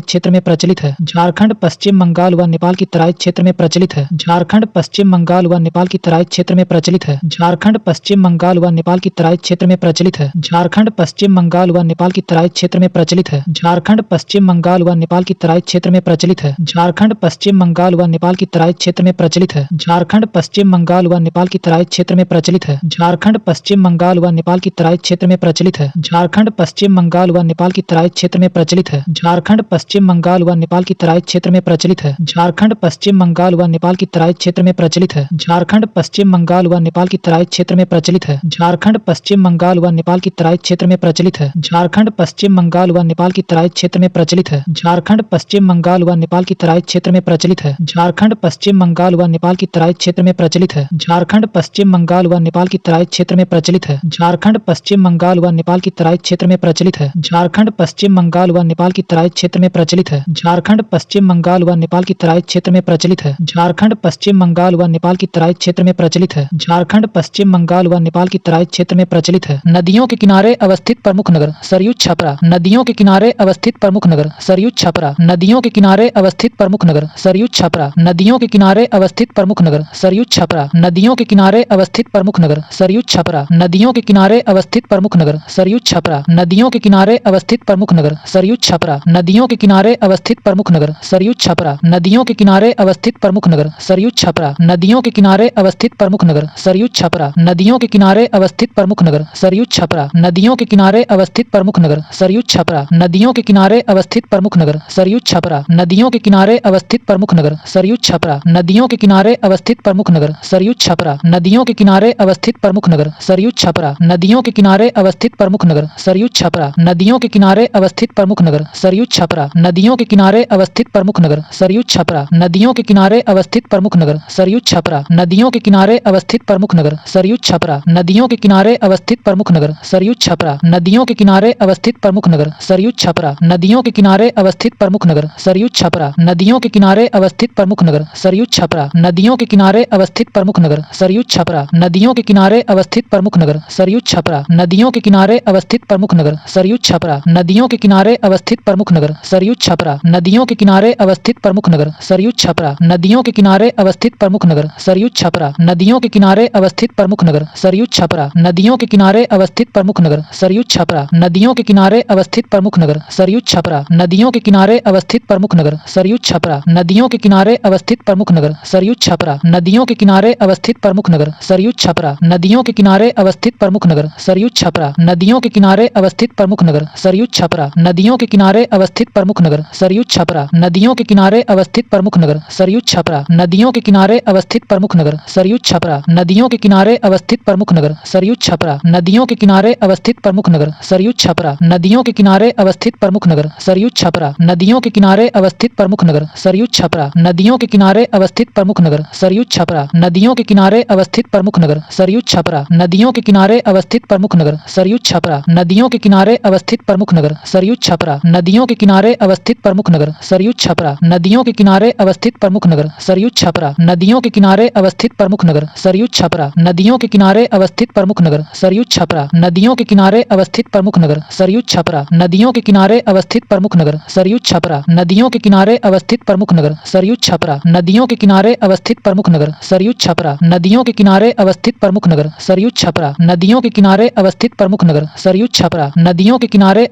क्षेत्र में प्रचलित है। झारखंड पश्चिम बंगाल व नेपाल की तराई क्षेत्र में प्रचलित है। झारखंड पश्चिम बंगाल व नेपाल की तराई क्षेत्र में प्रचलित है। झारखंड पश्चिम बंगाल व नेपाल की तराई क्षेत्र में प्रचलित है। झारखंड पश्चिम बंगाल व नेपाल की तराई क्षेत्र में प्रचलित है। झारखंड पश्चिम बंगाल व नेपाल की तराई क्षेत्र में प्रचलित है। झारखंड पश्चिम बंगाल व नेपाल की तराई क्षेत्र में प्रचलित है। झारखंड पश्चिम बंगाल व नेपाल की तराई क्षेत्र में प्रचलित है। झारखंड पश्चिम बंगाल व नेपाल की तराई क्षेत्र में प्रचलित है। झारखंड पश्चिम बंगाल व नेपाल की तराई क्षेत्र में प्रचलित है। झारखंड पश्चिम बंगाल व नेपाल की तराई क्षेत्र क्षेत्र में प्रचलित है। झारखंड पश्चिम बंगाल व नेपाल की तराई क्षेत्र में प्रचलित है। झारखंड पश्चिम बंगाल व नेपाल की तराई क्षेत्र में प्रचलित है। झारखंड पश्चिम बंगाल व नेपाल की तराई क्षेत्र में प्रचलित है। झारखंड पश्चिम बंगाल व नेपाल की तराई क्षेत्र में प्रचलित है। झारखंड पश्चिम बंगाल व नेपाल की तराई क्षेत्र में प्रचलित है। झारखंड पश्चिम बंगाल व नेपाल की तराई क्षेत्र में प्रचलित है। झारखंड पश्चिम बंगाल व नेपाल की तराई क्षेत्र में प्रचलित है। झारखंड पश्चिम बंगाल व नेपाल की तराई क्षेत्र में प्रचलित है। झारखंड पश्चिम बंगाल व नेपाल की तराई क्षेत्र में प्रचलित है। झारखंड पश्चिम बंगाल व नेपाल की तराई क्षेत्र में प्रचलित है। झारखंड पश्चिम बंगाल व नेपाल की तराई क्षेत्र में प्रचलित है। नदियों के किनारे अवस्थित प्रमुख नगर सरयू छपरा। नदियों के किनारे अवस्थित प्रमुख नगर सरयू छपरा। नदियों के किनारे अवस्थित प्रमुख नगर सरयू छपरा। नदियों के किनारे अवस्थित प्रमुख नगर सरयू छपरा। नदियों के किनारे अवस्थित प्रमुख नगर सरयू छपरा। नदियों के किनारे अवस्थित प्रमुख नगर सरयू छपरा। नदियों के किनारे अवस्थित प्रमुख नगर सरयू छपरा। नदियों के किनारे अवस्थित प्रमुख नगर सरयू छपरा। नदियों के किनारे अवस्थित प्रमुख नगर सरयू छपरा। नदियों के किनारे अवस्थित प्रमुख नगर सरयू छपरा। नदियों के किनारे अवस्थित प्रमुख नगर सरयू छपरा। नदियों के किनारे अवस्थित प्रमुख नगर सरयू छपरा। नदियों के किनारे अवस्थित प्रमुख नगर सरयू छपरा। नदियों के किनारे अवस्थित प्रमुख नगर सरयू छपरा। नदियों के किनारे अवस्थित प्रमुख नगर सरयू छपरा। नदियों के किनारे अवस्थित प्रमुख नगर सरयू छपरा। नदियों के किनारे अवस्थित प्रमुख नगर सरयू छपरा। नदियों के किनारे अवस्थित प्रमुख नगर सरयू छपरा। नदियों के किनारे अवस्थित प्रमुख नगर सरयू छपरा। नदियों के किनारे अवस्थित प्रमुख नगर सरयू छपरा। नदियों के किनारे अवस्थित प्रमुख नगर सरयू छपरा। नदियों के किनारे अवस्थित प्रमुख नगर सरयू छपरा। नदियों के किनारे अवस्थित प्रमुख नगर सरयू छपरा। नदियों के किनारे अवस्थित प्रमुख नगर सरयू छपरा। नदियों के किनारे अवस्थित प्रमुख नगर सरयू छपरा। नदियों के किनारे अवस्थित प्रमुख नगर सरयू छपरा। नदियों के किनारे अवस्थित प्रमुख नगर सरयू छपरा। नदियों के किनारे अवस्थित प्रमुख नगर सरयू छपरा। नदियों के किनारे अवस्थित प्रमुख नगर सरयू छपरा। नदियों के किनारे अवस्थित प्रमुख नगर सरयू छपरा। नदियों के किनारे अवस्थित प्रमुख नगर सरयू छपरा। नदियों के किनारे अवस्थित प्रमुख नगर सरयू छपरा। नदियों के किनारे अवस्थित प्रमुख नगर सरयू छपरा। नदियों के किनारे अवस्थित प्रमुख नगर सरयू छपरा। नदियों के किनारे अवस्थित प्रमुख नगर सरयू छपरा। नदियों के किनारे अवस्थित प्रमुख नगर सरयू छपरा। नदियों के किनारे अवस्थित प्रमुख नगर सरयू छपरा। नदियों के किनारे अवस्थित प्रमुख नगर सरयू छपरा। नदियों के किनारे अवस्थित प्रमुख नगर सरयू छपरा। नदियों के किनारे अवस्थित प्रमुख नगर सरयू छपरा। नदियों के किनारे अवस्थित प्रमुख नगर सरयू छपरा। नदियों के किनारे अवस्थित प्रमुख नगर सरयू छपरा। नदियों के किनारे अवस्थित प्रमुख नगर सरयू छपरा। नदियों के किनारे अवस्थित प्रमुख नगर सरयू छपरा। नदियों के किनारे अवस्थित प्रमुख नगर सरयू छपरा। नदियों के किनारे अवस्थित प्रमुख नगर सरयू छपरा। नदियों के किनारे अवस्थित प्रमुख नगर सरयू छपरा। नदियों के किनारे अवस्थित प्रमुख नगर सरयू छपरा। नदियों के किनारे अवस्थित प्रमुख नगर सरयू छपरा। नदियों के किनारे अवस्थित प्रमुख नगर सरयू छपरा। नदियों के किनारे अवस्थित प्रमुख नगर सरयू छपरा। नदियों के किनारे अवस्थित प्रमुख नगर सरयू छपरा। नदियों के किनारे अवस्थित प्रमुख नगर सरयू छपरा। नदियों के किनारे अवस्थित प्रमुख नगर सरयू छपरा। नदियों के किनारे अवस्थित प्रमुख नगर सरयू छपरा। नदियों के किनारे अवस्थित प्रमुख नगर सरयू छपरा। नदियों के किनारे अवस्थित प्रमुख नगर सरयू छपरा। नदियों के किनारे अवस्थित प्रमुख नगर सरयू छपरा। नदियों के किनारे अवस्थित प्रमुख नगर सरयू छपरा। नदियों के किनारे अवस्थित प्रमुख नगर सरयू छपरा। नदियों के किनारे अवस्थित प्रमुख नगर सरयू छपरा। नदियों के किनारे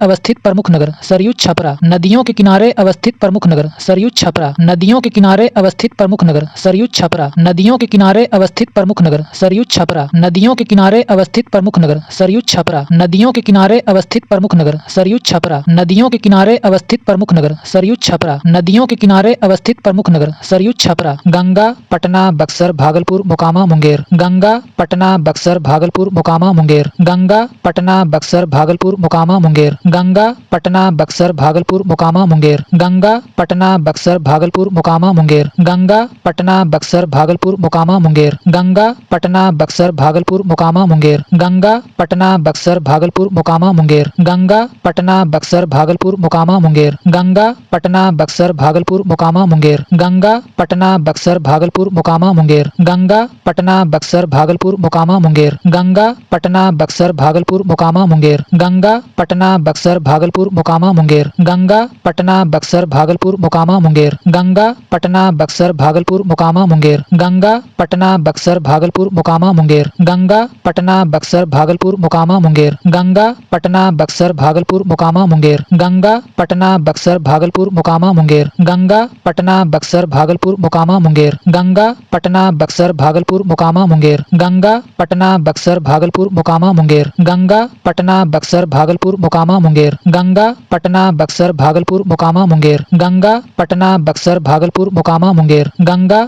अवस्थित प्रमुख नगर सरयू छपरा। नदियों के किनारे अवस्थित प्रमुख नगर सरयू छपरा। नदियों के किनारे अवस्थित प्रमुख नगर सरयू छपरा। नदियों के किनारे अवस्थित प्रमुख नगर सरयू छपरा। नदियों के किनारे अवस्थित प्रमुख नगर सरयू छपरा। नदियों के किनारे अवस्थित प्रमुख नगर सरयू छपरा। नदियों के किनारे अवस्थित प्रमुख नगर सरयू छपरा। गंगा, पटना, बक्सर, भागलपुर, मोकामा, मुंगेर। गंगा, पटना, बक्सर, भागलपुर, मोकामा, मुंगेर। गंगा, पटना, बक्सर, भागलपुर, मोकामा, मुंगेर। गंगा, पटना, बक्सर, भागलपुर, मोकामा, मुंगेर। गंगा, पटना, बक्सर, भागलपुर, मोकामा, मुंगेर। गंगा, पटना, बक्सर, भागलपुर, मोकामा, मुंगेर। गंगा, पटना, बक्सर, भागलपुर, मोकामा, मुंगेर। गंगा, पटना, बक्सर, भागलपुर, मोकामा, मुंगेर। गंगा, पटना, बक्सर, भागलपुर, मोकामा, मुंगेर। गंगा, पटना, बक्सर, भागलपुर, मोकामा, मुंगेर। गंगा, पटना, बक्सर, भागलपुर, मोकामा, मुंगेर। गंगा, पटना, बक्सर, भागलपुर, मोकामा, मुंगेर। गंगा, पटना, बक्सर, भागलपुर, मोकामा, मुंगेर। गंगा, पटना, बक्सर, भागलपुर, मोकामा, मुंगेर। गंगा, पटना, बक्सर, भागलपुर, मोकामा, मुंगेर। गंगा, पटना, बक्सर, भागलपुर, मोकामा, मुंगेर। गंगा, पटना, बक्सर, भागलपुर, मोकामा, मुंगेर। गंगा, पटना, बक्सर, भागलपुर, मोकामा, मुंगेर। गंगा, पटना, बक्सर, भागलपुर, मोकामा, मुंगेर। गंगा, पटना, बक्सर, भागलपुर, मोकामा, मुंगेर। गंगा, पटना, बक्सर, भागलपुर, मोकामा, मुंगेर। गंगा, पटना, बक्सर, भागलपुर, मोकामा, मुंगेर। गंगा, पटना, बक्सर, भागलपुर, मोकामा, मुंगेर। गंगा, पटना, बक्सर, भागलपुर, मोकामा, मुंगेर। गंगा, पटना, बक्सर, भागलपुर, मोकामा, मुंगेर। गंगा, पटना, बक्सर, भागलपुर, मोकामा, मुंगेर। गंगा,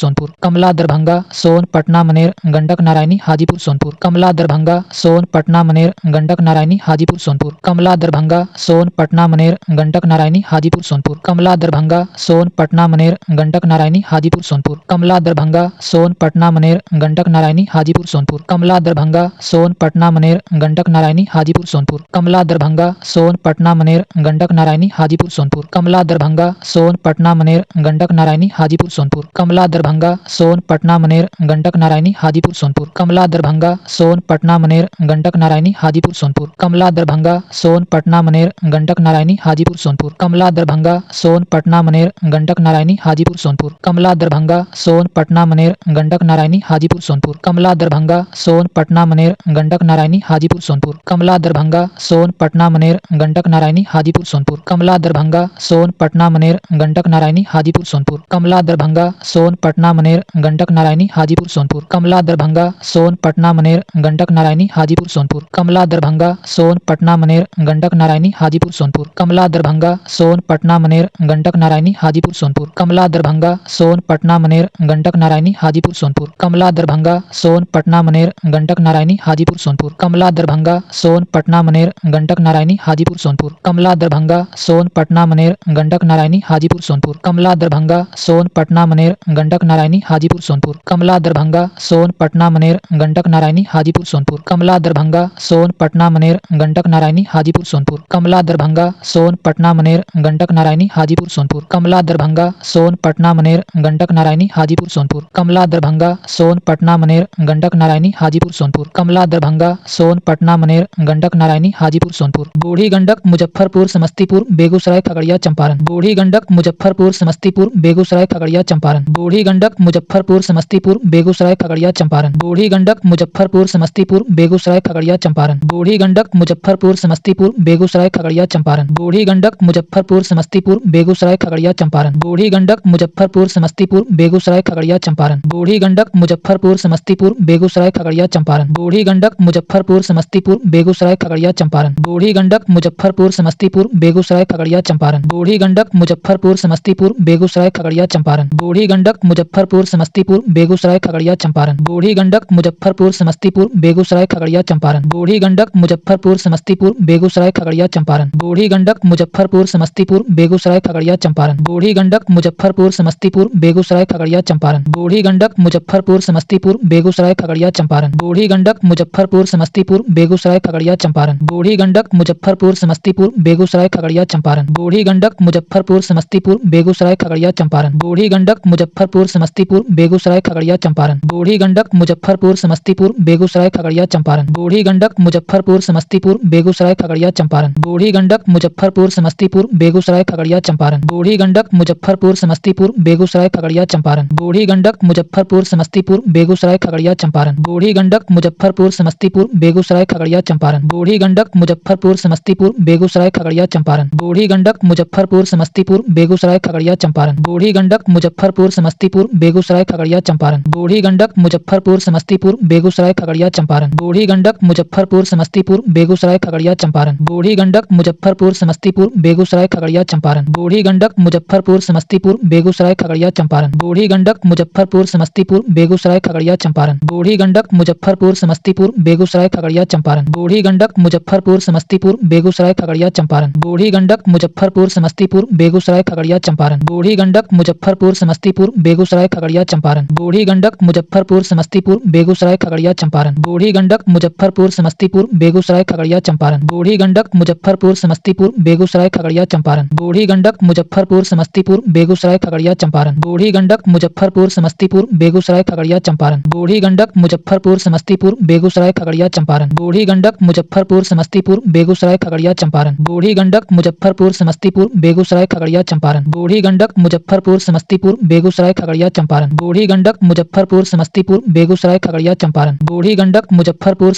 सोनपुर। कमला दरभंगा सोन पटना मनेर गंडक नारायणी हाजीपुर सोनपुर। कमला दरभंगा सोन पटना मनेर गंडक नारायणी हाजीपुर सोनपुर। कमला दरभंगा सोन पटना मनेर गंडक नारायणी हाजीपुर सोनपुर। कमला दरभंगा सोन पटना मनेर गंडक नारायणी हाजीपुर सोनपुर। कमला दरभंगा सोन पटना मनेर गंडक नारायणी हाजीपुर सोनपुर। कमला दरभंगा सोन पटना मनेर गंडक नारायणी हाजीपुर सोनपुर। कमला दरभंगा सोन पटना मनेर गंडक नारायणी हाजीपुर सोनपुर। कमला दरभंगा सोन पटना मनेर गंडक नारायणी हाजीपुर सोनपुर। कमला दरभंगा सोन पटना मनेर गंडक नारायणी हाजीपुर सोनपुर। कमला दरभंगा सोन पटना मनेर गंडक नारायणी हाजीपुर सोनपुर। कमला दरभंगा सोन पटना मनेर गंडक नारायणी हाजीपुर सोनपुर। कमला दरभंगा सोन पटना मनेर गंडक नारायणी हाजीपुर सोनपुर। कमला दरभंगा सोन पटना मनेर गंडक नारायणी हाजीपुर सोनपुर। कमला दरभंगा सोन पटना मनेर गंडक नारायणी हाजीपुर सोनपुर। कमला दरभंगा सोन पटना मनेर गंडक नारायणी हाजीपुर सोनपुर। कमला दरभंगा सोन पटना मनेर गंडक नारायणी हाजीपुर सोनपुर। कमला दरभंगा सोन पटना मनेर गंडक नारायणी हाजीपुर सोनपुर। कमला दरभंगा सोन पटना मनेर गंडक नारायणी हाजीपुर सोनपुर। कमला दरभंगा सोन पटना मनेर गंडक नारायणी हाजीपुर सोनपुर। कमला दरभंगा सोन पटना मनेर गंडक नारायणी हाजीपुर सोनपुर। कमला दरभंगा सोन पटना मनेर गंडक नारायणी हाजीपुर सोनपुर। कमला दरभंगा सोन पटना मनेर गंडक नारायणी हाजीपुर सोनपुर। कमला दरभंगा सोन पटना मनेर गंडक नारायणी हाजीपुर सोनपुर। कमला दरभंगा सोन पटना मनेर गंडक नारायणी हाजीपुर सोनपुर। कमला दरभंगा सोन पटना मनेर गंडक नारायणी हाजीपुर सोनपुर। कमला दरभंगा सोन पटना मनेर गंडक नारायणी हाजीपुर सोनपुर। कमला दरभंगा सोन पटना मनेर गंडक नारायणी हाजीपुर सोनपुर। कमला दरभंगा सोन पटना मनेर गंडक नारायणी हाजीपुर सोनपुर। कमला दरभंगा सोन पटना मनेर गंडक नारायणी हाजीपुर सोनपुर। कमला दरभंगा सोन पटना मनेर गंडक नारायणी हाजीपुर सोनपुर। कमला दरभंगा सोन पटना मनेर गंडक नारायणी हाजीपुर सोनपुर। बूढ़ी गंडक मुजफ्फरपुर समस्तीपुर बेगूसराय खगड़िया चंपारण। बूढ़ी गंडक मुजफ्फरपुर समस्तीपुर बेगूसराय खगड़िया चंपारण। बूढ़ी गंडक मुजफ्फरपुर समस्तीपुर बेगूसराय खगड़िया चंपारण। बूढ़ी गंडक मुजफ्फरपुर समस्तीपुर बेगूसराय खगड़िया चंपारण। बूढ़ी गंडक मुजफ्फरपुर समस्तीपुर बेगूसराय खगड़िया चंपारण। बूढ़ी गंडक मुजफ्फरपुर समस्तीपुर बेगूसराय खगड़िया चंपारण। बूढ़ी गंडक मुजफ्फरपुर समस्तीपुर बेगूसराय खगड़िया चंपारण। बूढ़ी गंडक मुजफ्फरपुर समस्तीपुर बेगूसराय खगड़िया चंपारण। बूढ़ी गंडक मुजफ्फरपुर समस्तीपुर बेगूसराय खगड़िया चंपारण। बूढ़ी गंडक मुजफ्फरपुर समस्तीपुर बेगूसराय खगड़िया चंपारण। बूढ़ी गंडक मुजफ्फरपुर समस्तीपुर बेगूसराय खगड़िया चंपारण। बूढ़ी गंडक मुजफ्फरपुर समस्तीपुर बेगूसराय खगड़िया चंपारण। बूढ़ी गंडक मुजफ्फरपुर समस्तीपुर बेगूसराय खगड़िया चंपारण। बूढ़ी गंडक मुजफ्फरपुर समस्तीपुर बेगूसराय खगड़िया चंपारण। बूढ़ी गंडक मुजफ्फरपुर समस्तीपुर बेगूसराय खगड़िया चंपारण। बूढ़ी गंडक मुजफ्फरपुर समस्तीपुर बेगूसराय खगड़िया चंपारण। बूढ़ी गंडक मुजफ्फरपुर समस्तीपुर बेगूसराय खगड़िया चंपारण। बूढ़ी गंडक मुजफ्फरपुर समस्तीपुर बेगूसराय खगड़िया चंपारण। बूढ़ी गंडक मुजफ्फरपुर समस्तीपुर बेगूसराय खगड़िया चंपारण। बूढ़ी गंडक मुजफ्फरपुर समस्तीपुर बेगूसराय खगड़िया चंपारण। बूढ़ी गंडक मुजफ्फरपुर समस्तीपुर बेगूसराय खगड़िया चंपारण। बूढ़ी गंडक मुजफ्फरपुर समस्तीपुर बेगूसराय खगड़िया चंपारण। बूढ़ी गंडक मुजफ्फरपुर समस्तीपुर बेगूसराय खगड़िया चंपारण। बूढ़ी गंडक मुजफ्फरपुर समस्तीपुर बेगूसराय खगड़िया चंपारण। बूढ़ी गंडक मुजफ्फरपुर समस्तीपुर बेगूसराय खगड़िया चंपारण। बूढ़ी गंडक मुजफ्फरपुर समस्तीपुर बेगूसराय खगड़िया चंपारण। बूढ़ी गंडक मुजफ्फरपुर समस्तीपुर बेगूसराय खगड़िया चंपारण। बूढ़ी गंडक मुजफ्फरपुर समस्तीपुर बेगूसराय खगड़िया चंपारण। बूढ़ी गंडक मुजफ्फरपुर समस्तीपुर बेगूसराय खगड़िया चंपारण। बूढ़ी गंडक मुजफ्फरपुर समस्तीपुर बेगूसराय खगड़िया चंपारण। बूढ़ी गंडक मुजफ्फरपुर समस्तीपुर बेगूसराय खगड़िया चंपारण। बूढ़ी गंडक मुजफ्फरपुर समस्तीपुर बेगूसराय खगड़िया चंपारण। बूढ़ी गंडक मुजफ्फरपुर समस्तीपुर बेगूसराय खगड़िया चंपारण। बूढ़ी गंडक मुजफ्फरपुर समस्तीपुर बेगूसराय खगड़िया चंपारण। बूढ़ी गंडक मुजफ्फरपुर समस्तीपुर बेगूसराय खगड़िया चंपारण। बूढ़ी गंडक मुजफ्फरपुर समस्तीपुर बेगूसराय खगड़िया चंपारण। बूढ़ी गंडक मुजफ्फरपुर समस्तीपुर बेगूसराय खगड़िया चंपारण। बूढ़ी गंडक मुजफ्फरपुर समस्तीपुर बेगूसराय खगड़िया चंपारण। बूढ़ी गंडक मुजफ्फरपुर समस्तीपुर बेगूसराय खगड़िया चंपारण। बूढ़ी गंडक मुजफ्फरपुर समस्तीपुर बेगूसराय खगड़िया चंपारण। बूढ़ी गंडक मुजफ्फरपुर समस्तीपुर बेगूसराय खगड़िया चंपारण। बूढ़ी गंडक मुजफ्फरपुर समस्तीपुर बेगूसराय खगड़िया चंपारण। बूढ़ी गंडक मुजफ्फरपुर समस्तीपुर बेगूसराय खगड़िया चंपारण। बूढ़ी गंडक मुजफ्फरपुर समस्तीपुर बेगूसराय खगड़िया चंपारण। बूढ़ी गंडक मुजफ्फरपुर समस्तीपुर बेगूसराय खगड़िया चंपारण। बूढ़ी गंडक मुजफ्फरपुर समस्तीपुर बेगूसराय खगड़िया चंपारण। बूढ़ी गंडक मुजफ्फरपुर समस्तीपुर बेगूसराय खगड़िया चंपारण। बूढ़ी गंडक मुजफ्फरपुर समस्तीपुर बेगूसराय खगड़िया चंपारण। बूढ़ी गंडक मुजफ्फरपुर समस्तीपुर बेगूसराय खगड़िया चंपारण। बूढ़ी गंडक मुजफ्फरपुर समस्तीपुर बेगूसराय खगड़िया चंपारण। बूढ़ी गंडक मुजफ्फरपुर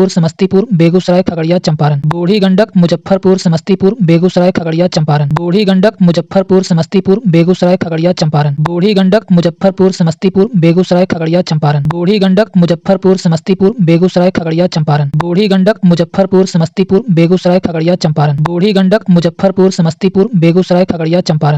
समस्तीपुर बेगूसराय खगड़िया चंपारण। बूढ़ी गंडक मुजफ्फरपुर समस्तीपुर बेगूसराय खगड़िया चंपारण। बूढ़ी गंडक मुजफ्फरपुर समस्तीपुर बेगूसराय खगड़िया चंपारण। बूढ़ी गंडक मुजफ्फरपुर समस्तीपुर बेगूसराय खगड़िया चंपारण। बूढ़ी गंडक मुजफ्फरपुर समस्तीपुर बेगूसराय खगड़िया चंपारण। बूढ़ी गंडक मुजफ्फरपुर समस्तीपुर बेगूसराय खगड़िया चंपारण। बूढ़ी गंडक मुजफ्फरपुर समस्तीपुर बेगूसराय खगड़िया चंपारण।